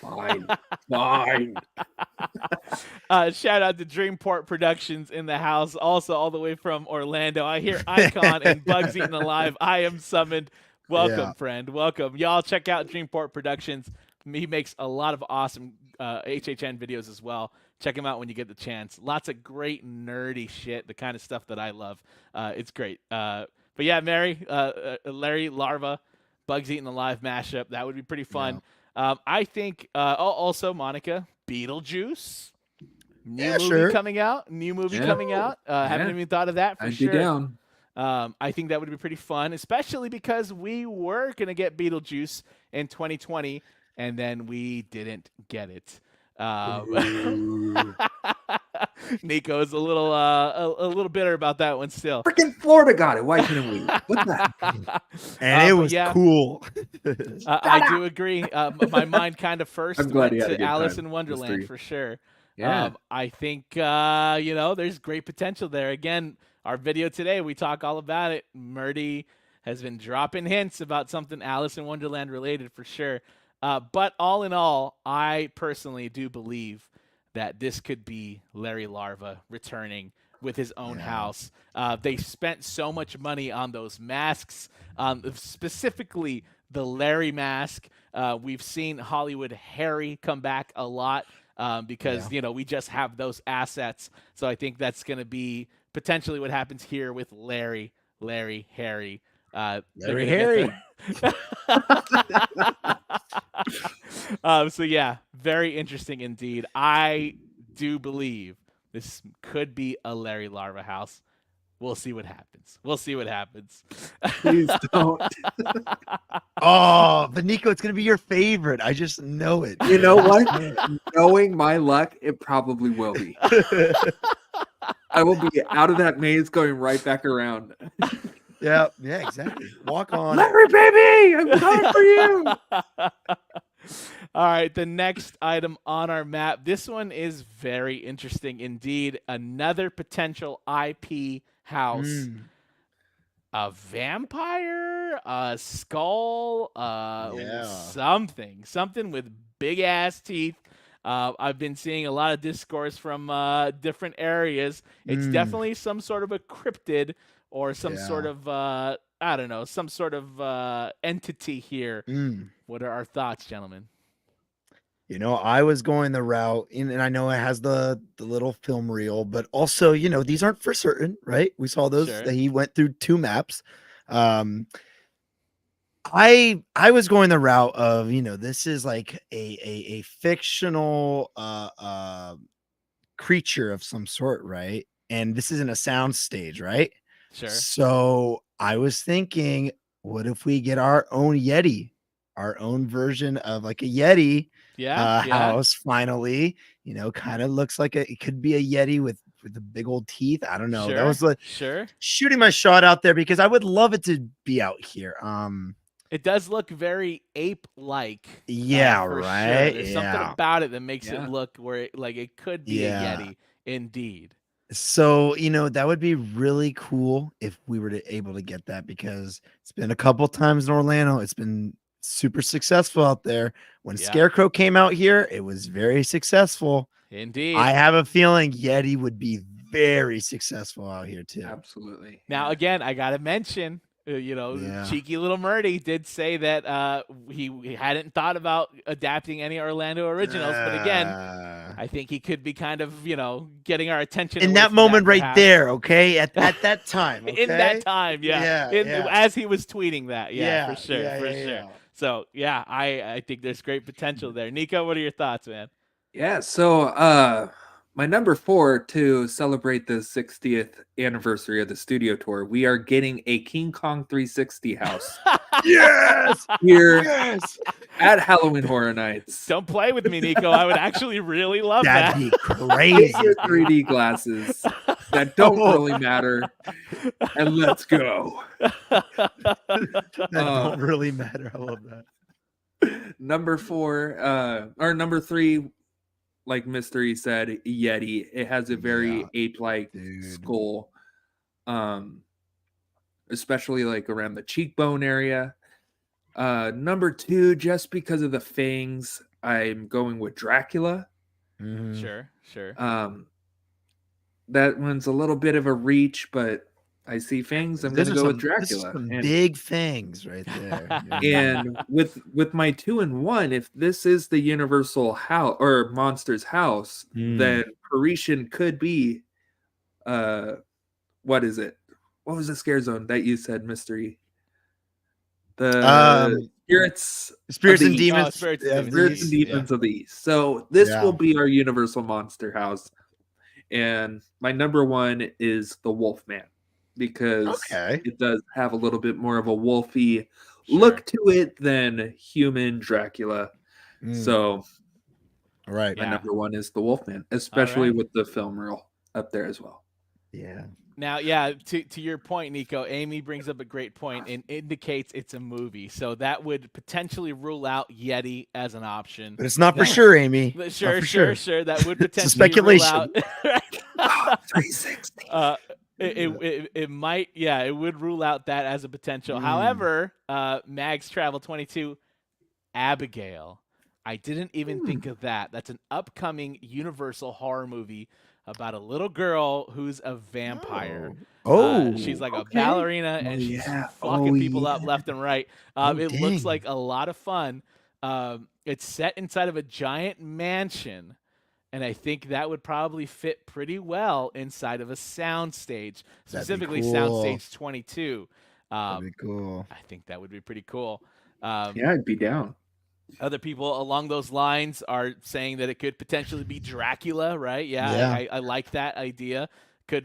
Fine. Shout out to Dreamport Productions in the house, also all the way from Orlando. I hear Icon and Bugs Eaten Alive. I am summoned. Welcome, Yeah. friend. Welcome. Y'all check out Dreamport Productions. He makes a lot of awesome HHN videos as well. Check him out when you get the chance. Lots of great nerdy shit, the kind of stuff that I love. It's great. But yeah, Larry Larva, Bugs Eaten Alive mashup. That would be pretty fun. I think also, Monica, Beetlejuice. New movie coming out. Haven't even thought of that for I'd sure. be down. I think that would be pretty fun, especially because we were going to get Beetlejuice in 2020, and then we didn't get it. Nico's a little bitter about that one still. Freaking Florida got it. Why couldn't we? What the heck? And it was cool. I do agree. My mind kind of first I'm glad went you had a to good Alice time, in Wonderland Mystery. for sure. Yeah. I think there's great potential there. Again, our video today, we talk all about it. Murdy has been dropping hints about something Alice in Wonderland related for sure. But all in all, I personally do believe that this could be Larry Larva returning with his own house. They spent so much money on those masks, specifically the Larry mask. We've seen Hollywood Harry come back a lot because, we just have those assets. So I think that's going to be potentially what happens here with Larry, Harry. Larry Harry. So yeah, very interesting indeed. I do believe this could be a Larry Larva house. We'll see what happens. We'll see what happens. Please don't. Oh, but Nico, it's gonna be your favorite. I just know it. You know I just what? know Knowing my luck, it probably will be. it. I will be out of that maze going right back around. Yeah, exactly. Walk on. Larry, baby, I'm coming for you. All right, the next item on our map. This one is very interesting indeed. Another potential IP house. Mm, A vampire, a skull, Yeah. something with big ass teeth. I've been seeing a lot of discourse from different areas. It's Mm. definitely some sort of a cryptid or some Yeah. sort of I don't know, some sort of entity here. mm. What are our thoughts, gentlemen? You know, I was going the route, and I know it has the little film reel, but also, these aren't for certain, right? We saw those Sure. that he went through 2 maps. I was going the route of, this is like a fictional creature of some sort, right? And this isn't a sound stage, right? Sure. So I was thinking, what if we get our own Yeti, our own version of like a Yeti Yeah. house finally? Kind of looks like it could be a Yeti with the big old teeth. I don't know. That was like Sure. shooting my shot out there because I would love it to be out here. It does look very ape-like. Yeah, for right. Sure. There's something Yeah. about it that makes Yeah. it look like it could be Yeah. a Yeti, indeed. So, that would be really cool if we were able to get that, because it's been a couple times in Orlando. It's been super successful out there. When Yeah. Scarecrow came out here, it was very successful. Indeed. I have a feeling Yeti would be very successful out here too. Absolutely. Now, Yeah. again, I gotta mention, Yeah. cheeky little Murdy did say that he hadn't thought about adapting any Orlando originals, but again, I think he could be kind of getting our attention in away that from moment right perhaps. there, okay, at that time, In that okay? time, yeah, Yeah. as he was tweeting that, Yeah, for sure, yeah, for yeah, sure. yeah. So yeah, I think there's great potential there. Nico, what are your thoughts, man? Yeah, so my number 4, to celebrate the 60th anniversary of the studio tour, we are getting a King Kong 360 house Yes, here yes, at Halloween Horror Nights. Don't play with me, Nico. I would actually really love that. that'd be crazy. Get your 3D glasses that don't Oh. really matter, and let's go. That don't really matter. I love that. Number 4, or number 3, like Mystery said, Yeti. It has a very Yeah, ape-like dude. skull, especially like around the cheekbone area. Number 2, just because of the fangs, I'm going with Dracula. Mhm. Sure. That one's a little bit of a reach, but I see fangs. I'm going Those to are go with some- those are Dracula. some And- big fangs right there. And with my 2 and 1, if this is the Universal house or Monsters house, then Parisian could be what is it? What was the scare zone that you said, Mystery? The spirits Spirits of and the East. demons. Spirits and of Demons. the Spirits and East. Demons of the East. So this Yeah. will be our Universal Monster house. And my number 1 is the Wolfman, because Okay. it does have a little bit more of a wolfy Sure. look to it than human Dracula. Mm, So all right. my Yeah. number 1 is the Wolfman, especially right. with the film reel up there as well. Yeah. Now, yeah, to your point, Nico, Amy brings up a great point and indicates it's a movie. So that would potentially rule out Yeti as an option. But it's not for That- sure, Amy. But Not sure, for sure. That would It's a potentially rule speculation. out. 360. It might, yeah, it would rule out that as a potential. Mm. However, Mags Travel 22, Abigail. I didn't even think of that. That's an upcoming Universal horror movie about a little girl who's a vampire. Oh. She's like a okay. ballerina, Oh, and she's yeah. fucking Oh, people up yeah. left and right. Oh, It dang. looks like a lot of fun. It's set inside of a giant mansion, and I think that would probably fit pretty well inside of a sound stage, specifically cool. Soundstage 22. That'd be cool. I think that would be pretty cool. Yeah, I'd be down. Other people along those lines are saying that it could potentially be Dracula, right? Yeah. Yeah. I like that idea.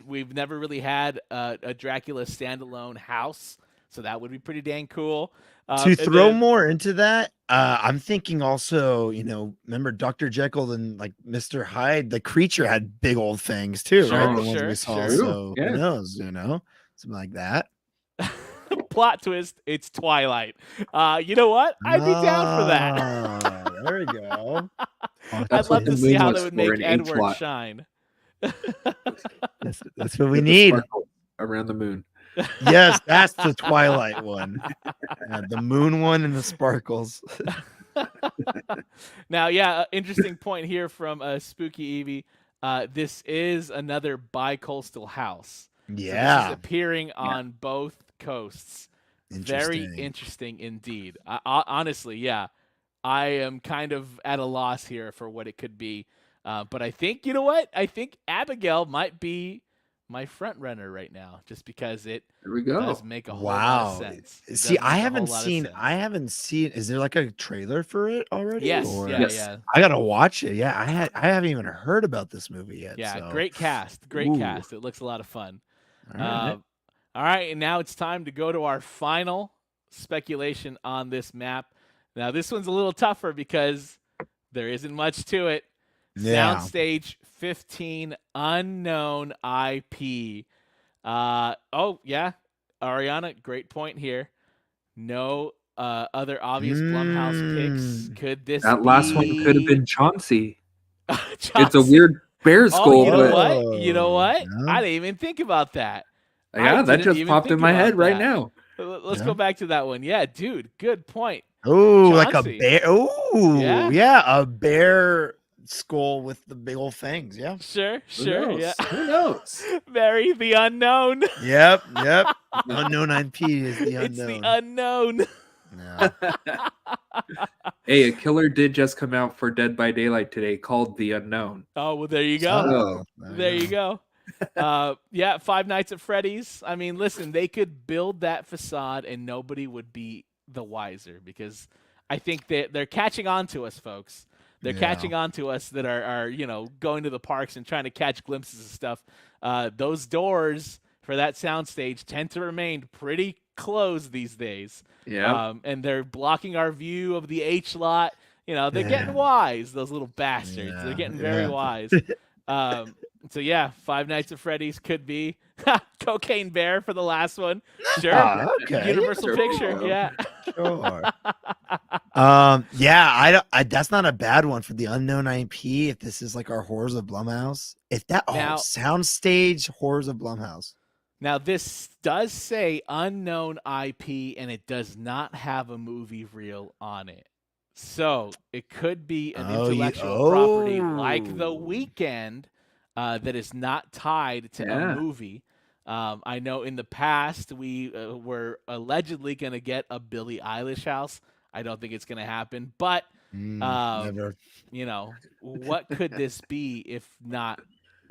We've never really had a Dracula standalone house, so that would be pretty dang cool. To And throw then- more into that, I'm thinking also, remember Dr. Jekyll and like Mr. Hyde, the creature had big old fangs too, Sure, right? The ones sure, we saw. sure. So Yeah. who knows, something like that. plot twist, it's Twilight. You know what? I'd be down for that. Ah, there we go. I'd love to the see moon how was they would for, make an ink Edward blot. shine. That's what we With the need. sparkle around the moon. Yes, that's the Twilight one. The moon one and the sparkles. Now, yeah, interesting point here from Spooky Evie. This is another bi-coastal house. So this Yeah. is appearing on both coasts. Very interesting indeed. Honestly, yeah. I am kind of at a loss here for what it could be. But I think, you know what? I think Abigail might be my front runner right now, just because it There we go. does make a whole lot of sense. It See, does make I a whole haven't lot of seen. sense. I haven't seen. Is there like a trailer for it already? Yes, or- yeah, Yes. yeah. I gotta watch it. Yeah, I haven't even heard about this movie yet. Yeah, so. great cast. Great Ooh. cast. It looks a lot of fun. All right. All right, and now it's time to go to our final speculation on this map. Now, this one's a little tougher because there isn't much to it. Yeah. Soundstage 15 unknown IP. Oh, yeah. Ariana, great point here. No other obvious Blumhouse picks. Could this That last one could have be- been Chauncey. It's a Chauncey? weird bear Oh, skull, you know but what? You know what? No. I didn't even think about that. yeah, I that didn't just even popped in think my about head right that. now. Let's Yeah. go back to that one. Yeah, dude, good point. Oh, like a Chauncey. bear. Oh, Yeah. yeah, a bear skull with the big old fangs. Yeah. Sure, Who sure. knows? Yeah. Who knows? Mary the unknown. Yep. Unknown IP is the unknown. It's the unknown. Yeah. Hey, a killer did just come out for Dead by Daylight today called The Unknown. Oh, well, there you go. So, There you go. Yeah, Five Nights at Freddy's. I mean, listen, they could build that facade and nobody would be the wiser, because I think they're catching on to us, folks. They're Yeah. catching on to us that are going to the parks and trying to catch glimpses of stuff. Those doors for that soundstage tend to remain pretty closed these days. Yeah. And they're blocking our view of the H lot. They're Yeah. getting wise, those little bastards. They're Yeah, getting very yeah. wise. So yeah, Five Nights at Freddy's could be Cocaine Bear for the last one. Sure. Ah, okay. Universal sure. Picture. Yeah. Sure. Yeah, that's not a bad one for the unknown IP. If this is like our Horrors of Blumhouse, if that Now- soundstage Horrors of Blumhouse. Now this does say unknown IP, and it does not have a movie reel on it. So it could be an intellectual property like The Weeknd that is not tied to Yeah. a movie. I know in the past we were allegedly going to get a Billie Eilish house. I don't think it's going to happen, but Never. what could this be if not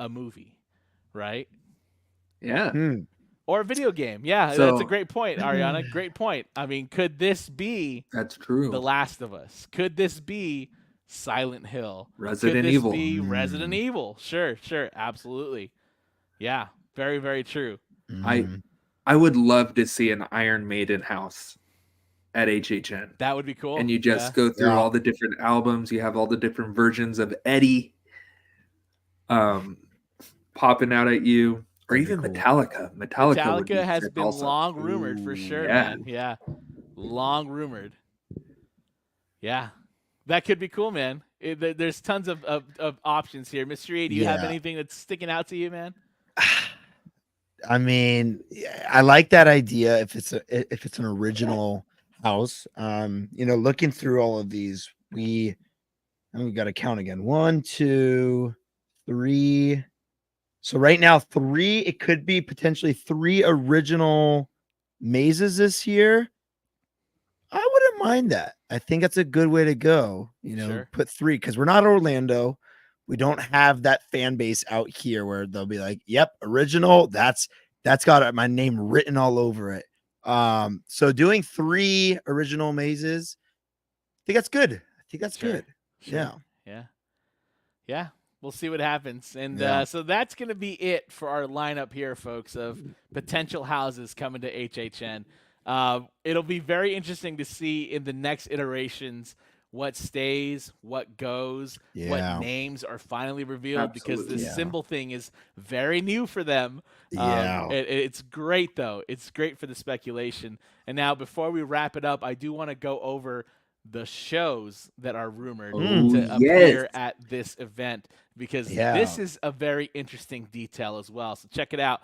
a movie, right? Yeah. Or a video game. Yeah, that's a So- great point, Ariana. Great point. I mean, could this be That's true. The Last of Us? Could this be Silent Hill? Resident Could this Evil. be Resident Evil? Sure, absolutely. Yeah, very, very true. I would love to see an Iron Maiden house at HHN. That would be cool. And you just go through Yeah. all the different albums. You have all the different versions of Eddie popping out at you. Or That'd be even cool. Metallica. Metallica would be Metallica has sick been also. long rumored for sure, yeah. man. Yeah, long rumored. Yeah, that could be cool, man. There's tons of options here. Mr. E, do you have Yeah. anything that's sticking out to you, man? I mean, I like that idea if it's an original house. Looking through all of these, we got to count again. 1, 2, 3. So right now, 3. It could be potentially 3 original mazes this year. I wouldn't mind that. I think that's a good way to go. Sure. Put 3 because we're not Orlando. We don't have that fan base out here where they'll be like, "Yep, original. That's got my name written all over it." So doing 3 original mazes, I think that's good. I think that's Sure. good. Sure. Yeah. Yeah. We'll see what happens. And Yeah. so that's going to be it for our lineup here, folks, of potential houses coming to HHN. It'll be very interesting to see in the next iterations what stays, what goes, what Yeah. names are finally revealed, because Absolutely. this Yeah. symbol thing is very new for them. Yeah. It's great, though. It's great for the speculation. And now, before we wrap it up, I do want to go over the shows that are rumored Oh, to yes. appear at this event, because Yeah. this is a very interesting detail as well. So check it out.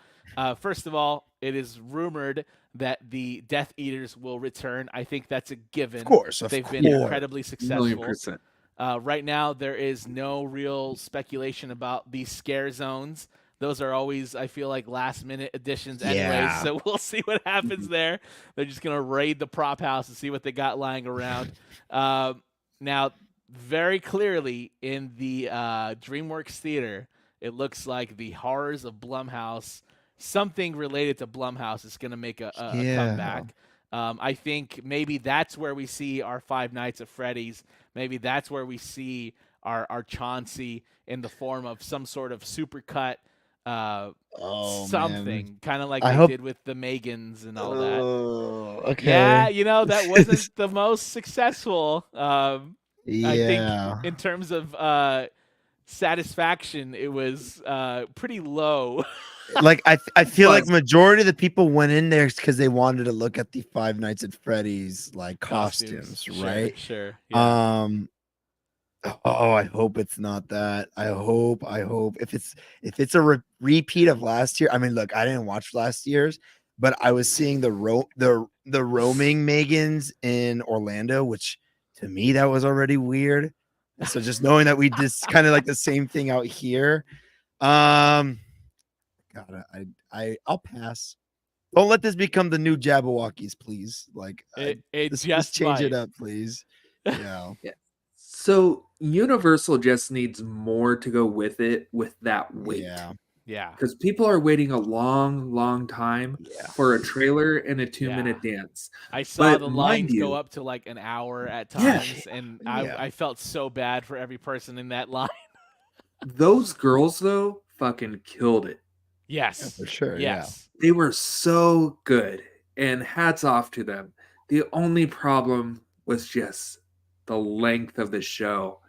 First of all, it is rumored that the Death Eaters will return. I think that's a given. Of course. They've been course. incredibly successful. 1,000,000%. Right now, there is no real speculation about these scare zones. Those are always, I feel like, last-minute additions anyways, Yeah. so we'll see what happens there. They're just going to raid the prop house and see what they got lying around. Now, very clearly in the DreamWorks Theater, it looks like the Horrors of Blumhouse, something related to Blumhouse, is going to make a comeback. I think maybe that's where we see our Five Nights at Freddy's. Maybe that's where we see our Chauncey in the form of some sort of supercut, something kind of like I they hope- did with the Megans and all that. Oh, okay. Yeah, that wasn't the most successful. I Yeah. think in terms of satisfaction, it was pretty low. Like I feel like Was. majority of the people went in there because they wanted to look at the Five Nights at Freddy's like costumes, Sure, right? Sure. Yeah. Oh, I hope it's not that. I hope if it's a repeat of last year. I mean, look, I didn't watch last year's, but I was seeing the roaming Megans in Orlando, which to me that was already weird. So just knowing that we did kind of like the same thing out here, God, I'll pass. Don't let this become the new Jabberwockies, please. Like, just change it up, please. Yeah. So Universal just needs more to go with it with that weight. Yeah. Because people are waiting a long time for a trailer and a 2-minute dance. I saw But the mind lines go you- up to like an hour at Yeah. times, and Yeah. I felt so bad for every person in that line. Those girls, though, fucking killed it. Yes. For sure. Yes. They were so good, and hats off to them. The only problem was just the length of the show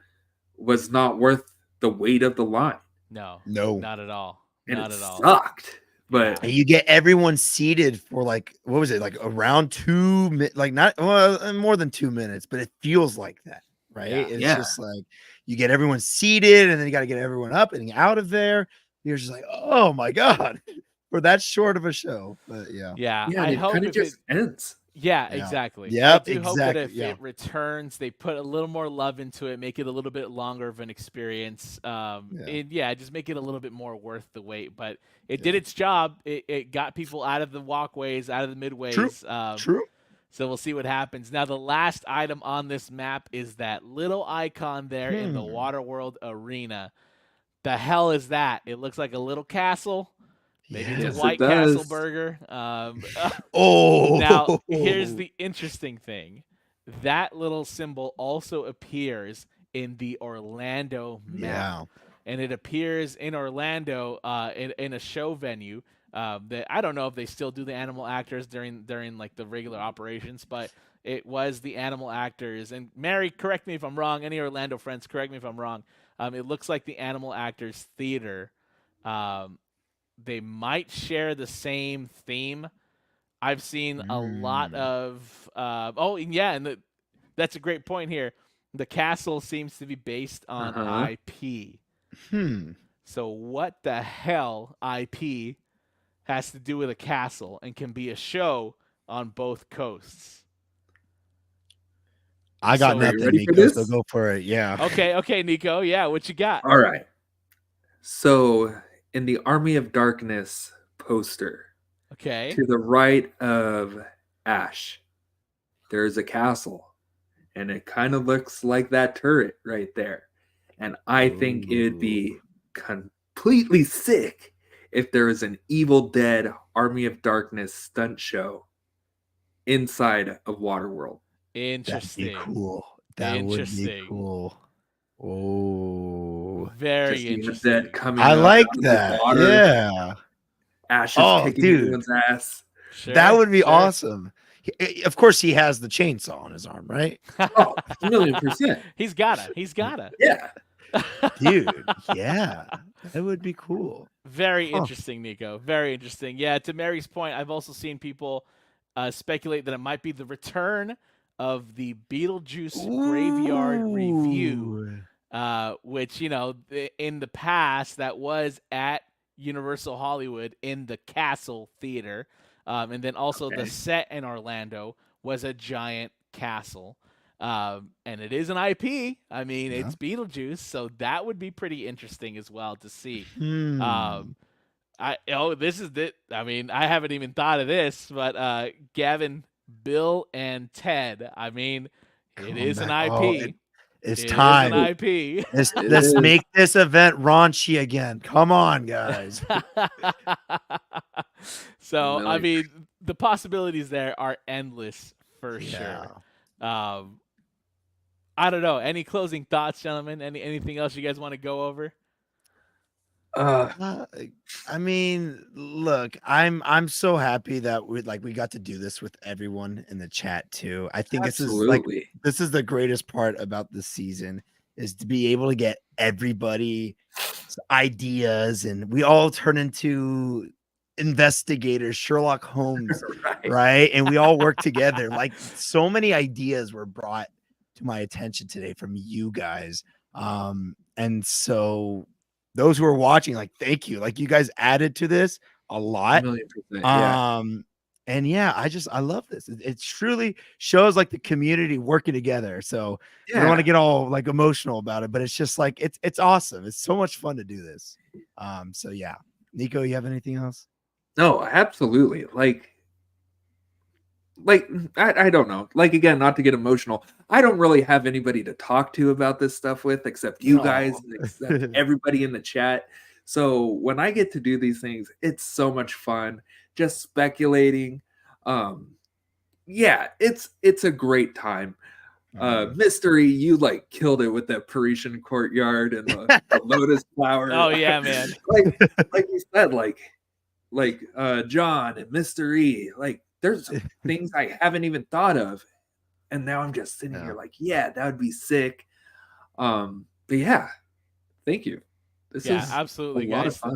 was not worth the weight of the line. No. No. Not at all. And Not it at all. sucked. But And you get everyone seated for like, what was it, like around 2 minutes, like not more than 2 minutes, but it feels like that, right? Yeah. It's Yeah. just like you get everyone seated and then you got to get everyone up and out of there. You're just like, oh my God, for that short of a show. But yeah. Yeah. yeah, I it hope kind of if just it, ends. Yeah, Yeah. exactly. Yep, I do hope that exactly, if yeah. it returns, they put a little more love into it, make it a little bit longer of an experience. Just make it a little bit more worth the wait. But it did its job. It got people out of the walkways, out of the midways. True. So we'll see what happens. Now, the last item on this map is that little icon there in the Waterworld Arena. The hell is that? It looks like a little castle. Maybe it's Yes, a it White Castle does. burger. Oh, Now, here's the interesting thing. That little symbol also appears in the Orlando map. And it appears in Orlando in a show venue that I don't know if they still do the animal actors during like the regular operations, but it was the animal actors. And Mary, correct me if I'm wrong. Any Orlando friends, correct me if I'm wrong. It looks like the Animal Actors Theater. They might share the same theme. I've seen a lot of that's a great point here. The castle seems to be based on IP. So what the hell IP has to do with a castle and can be a show on both coasts? I got So, nothing, ready for Nico, so this? go for it. Yeah. Okay, Nico. Yeah, what you got? All right. So in the Army of Darkness poster, Okay. to the right of Ash, there's a castle, and it kind of looks like that turret right there. And I think it'd be completely sick if there was an Evil Dead Army of Darkness stunt show inside of Waterworld. Interesting. That'd be cool. That would be Interesting. cool. Oh, Very Just the interesting. undead coming I up like out of the that. water, Yeah. Ashes Oh, kicking dude. everyone's ass. Sure, That would be sure. awesome. Of course, he has the chainsaw on his arm, right? Oh, 1,000,000%. He's gotta. Yeah. Dude, yeah. That would be cool. Very Huh. interesting, Nico. Very interesting. Yeah, to Mary's point, I've also seen people speculate that it might be the return of the Beetlejuice Graveyard Review, Ooh. which, in the past, that was at Universal Hollywood in the Castle Theater. And then also the Okay. set in Orlando was a giant castle. And it is an IP. I mean, Yeah. it's Beetlejuice, so that would be pretty interesting as well to see. Hmm. This is it. I mean, I haven't even thought of this, but Gavin, Bill, and Ted. I mean, it Come is an back. IP. Oh, it's It is time. an IP. Let's It let's is. make this event raunchy again. Come on, guys. So, I Million. mean, the possibilities there are endless for Yeah. sure. I don't know. Any closing thoughts, gentlemen? Anything else you guys want to go over? I mean, look, I'm so happy that we got to do this with everyone in the chat too. I think Absolutely. this is the greatest part about the season is to be able to get everybody's ideas, and we all turn into investigators, Sherlock Holmes, right? And we all work together. Like so many ideas were brought to my attention today from you guys. And so those who are watching, like, thank you. Like, you guys added to this a lot. 1,000,000%. Yeah. And yeah, I love this. It truly shows like the community working together. So I don't want to get all like emotional about it, but it's just like it's awesome. It's so much fun to do this. So yeah. Nico, you have anything else? No, absolutely. Like I don't know. Like again, not to get emotional. I don't really have anybody to talk to about this stuff with except you guys Aw. and except everybody in the chat. So when I get to do these things, it's so much fun just speculating. Yeah, it's a great time. Mystery, you like killed it with that Parisian courtyard and the lotus flower. Oh yeah, man. like you said, like John and Mr. E, like there's things I haven't even thought of, and now I'm just sitting here like, yeah, that would be sick. But yeah, thank you. This is absolutely, a lot guys. of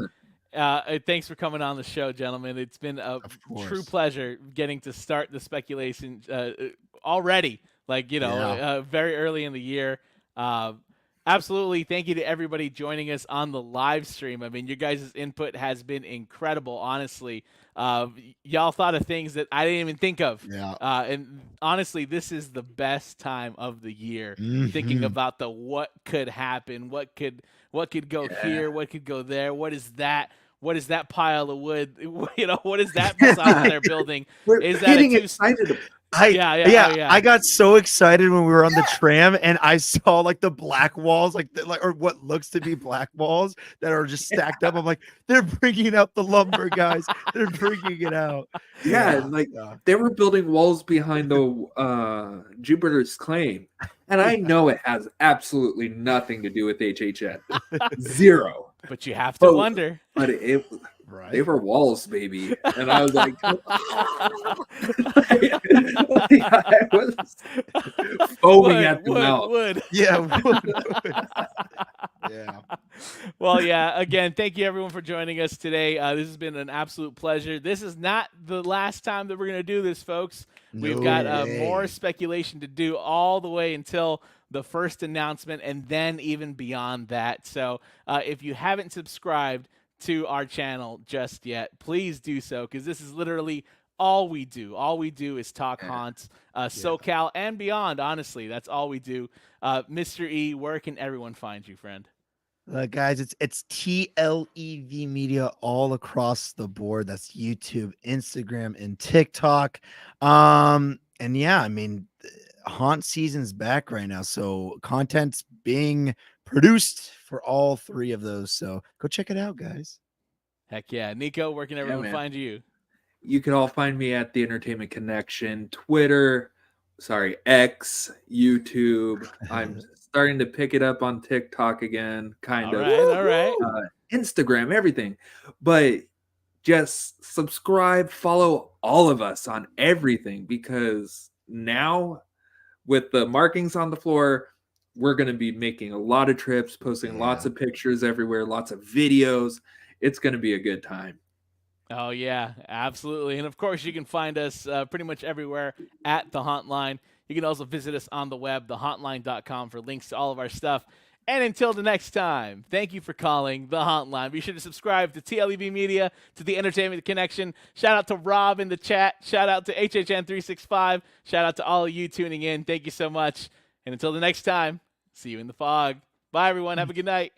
fun. Thanks for coming on the show, gentlemen. It's been a course. true pleasure getting to start the speculation already. Like, very early in the year. Absolutely. Thank you to everybody joining us on the live stream. I mean, your guys' input has been incredible, honestly. Y'all thought of things that I didn't even think of. Yeah. And honestly, this is the best time of the year, thinking about what could happen, what could go here, what could go there, what is that? What is that pile of wood? What is that facade they're building? Is that getting a two? excited. I got so excited when we were on the tram and I saw like the black walls, or what looks to be black walls that are just stacked up. I'm like, they're bringing out the lumber, guys. They're bringing it out. Yeah, they were building walls behind the Jupiter's claim, and I know it has absolutely nothing to do with HHN. Zero. But you have to wonder. But they were walls, baby. And I was like, I was foaming at the mouth. Yeah. Yeah. Well, yeah. Again, thank you everyone for joining us today. This has been an absolute pleasure. This is not the last time that we're going to do this, folks. We've got more speculation to do all the way until the first announcement and then even beyond that. So if you haven't subscribed to our channel just yet, please do so, because this is literally all we do. All we do is talk haunts, SoCal and beyond. Honestly, that's all we do. Mr. E, where can everyone find you, friend? Guys, it's TLEV Media all across the board. That's YouTube, Instagram, and TikTok. And yeah, I mean, haunt season's back right now, so content's being produced for all three of those. So go check it out, guys. Heck yeah. Nico, where can everyone find you? You can all find me at The Entertainment Connection, Twitter, X, YouTube. I'm starting to pick it up on TikTok again, kind All of. right, all right. Instagram, everything. But just subscribe, follow all of us on everything, because now with the markings on the floor, we're going to be making a lot of trips, posting lots of pictures everywhere, lots of videos. It's going to be a good time. Oh, yeah, absolutely. And of course, you can find us pretty much everywhere at The Hauntline. You can also visit us on the web, thehauntline.com, for links to all of our stuff. And until the next time, thank you for calling The Hauntline. Be sure to subscribe to TLEV Media, to the Entertainment Connection. Shout out to Rob in the chat. Shout out to HHN365. Shout out to all of you tuning in. Thank you so much. And until the next time, see you in the fog. Bye, everyone. Have a good night.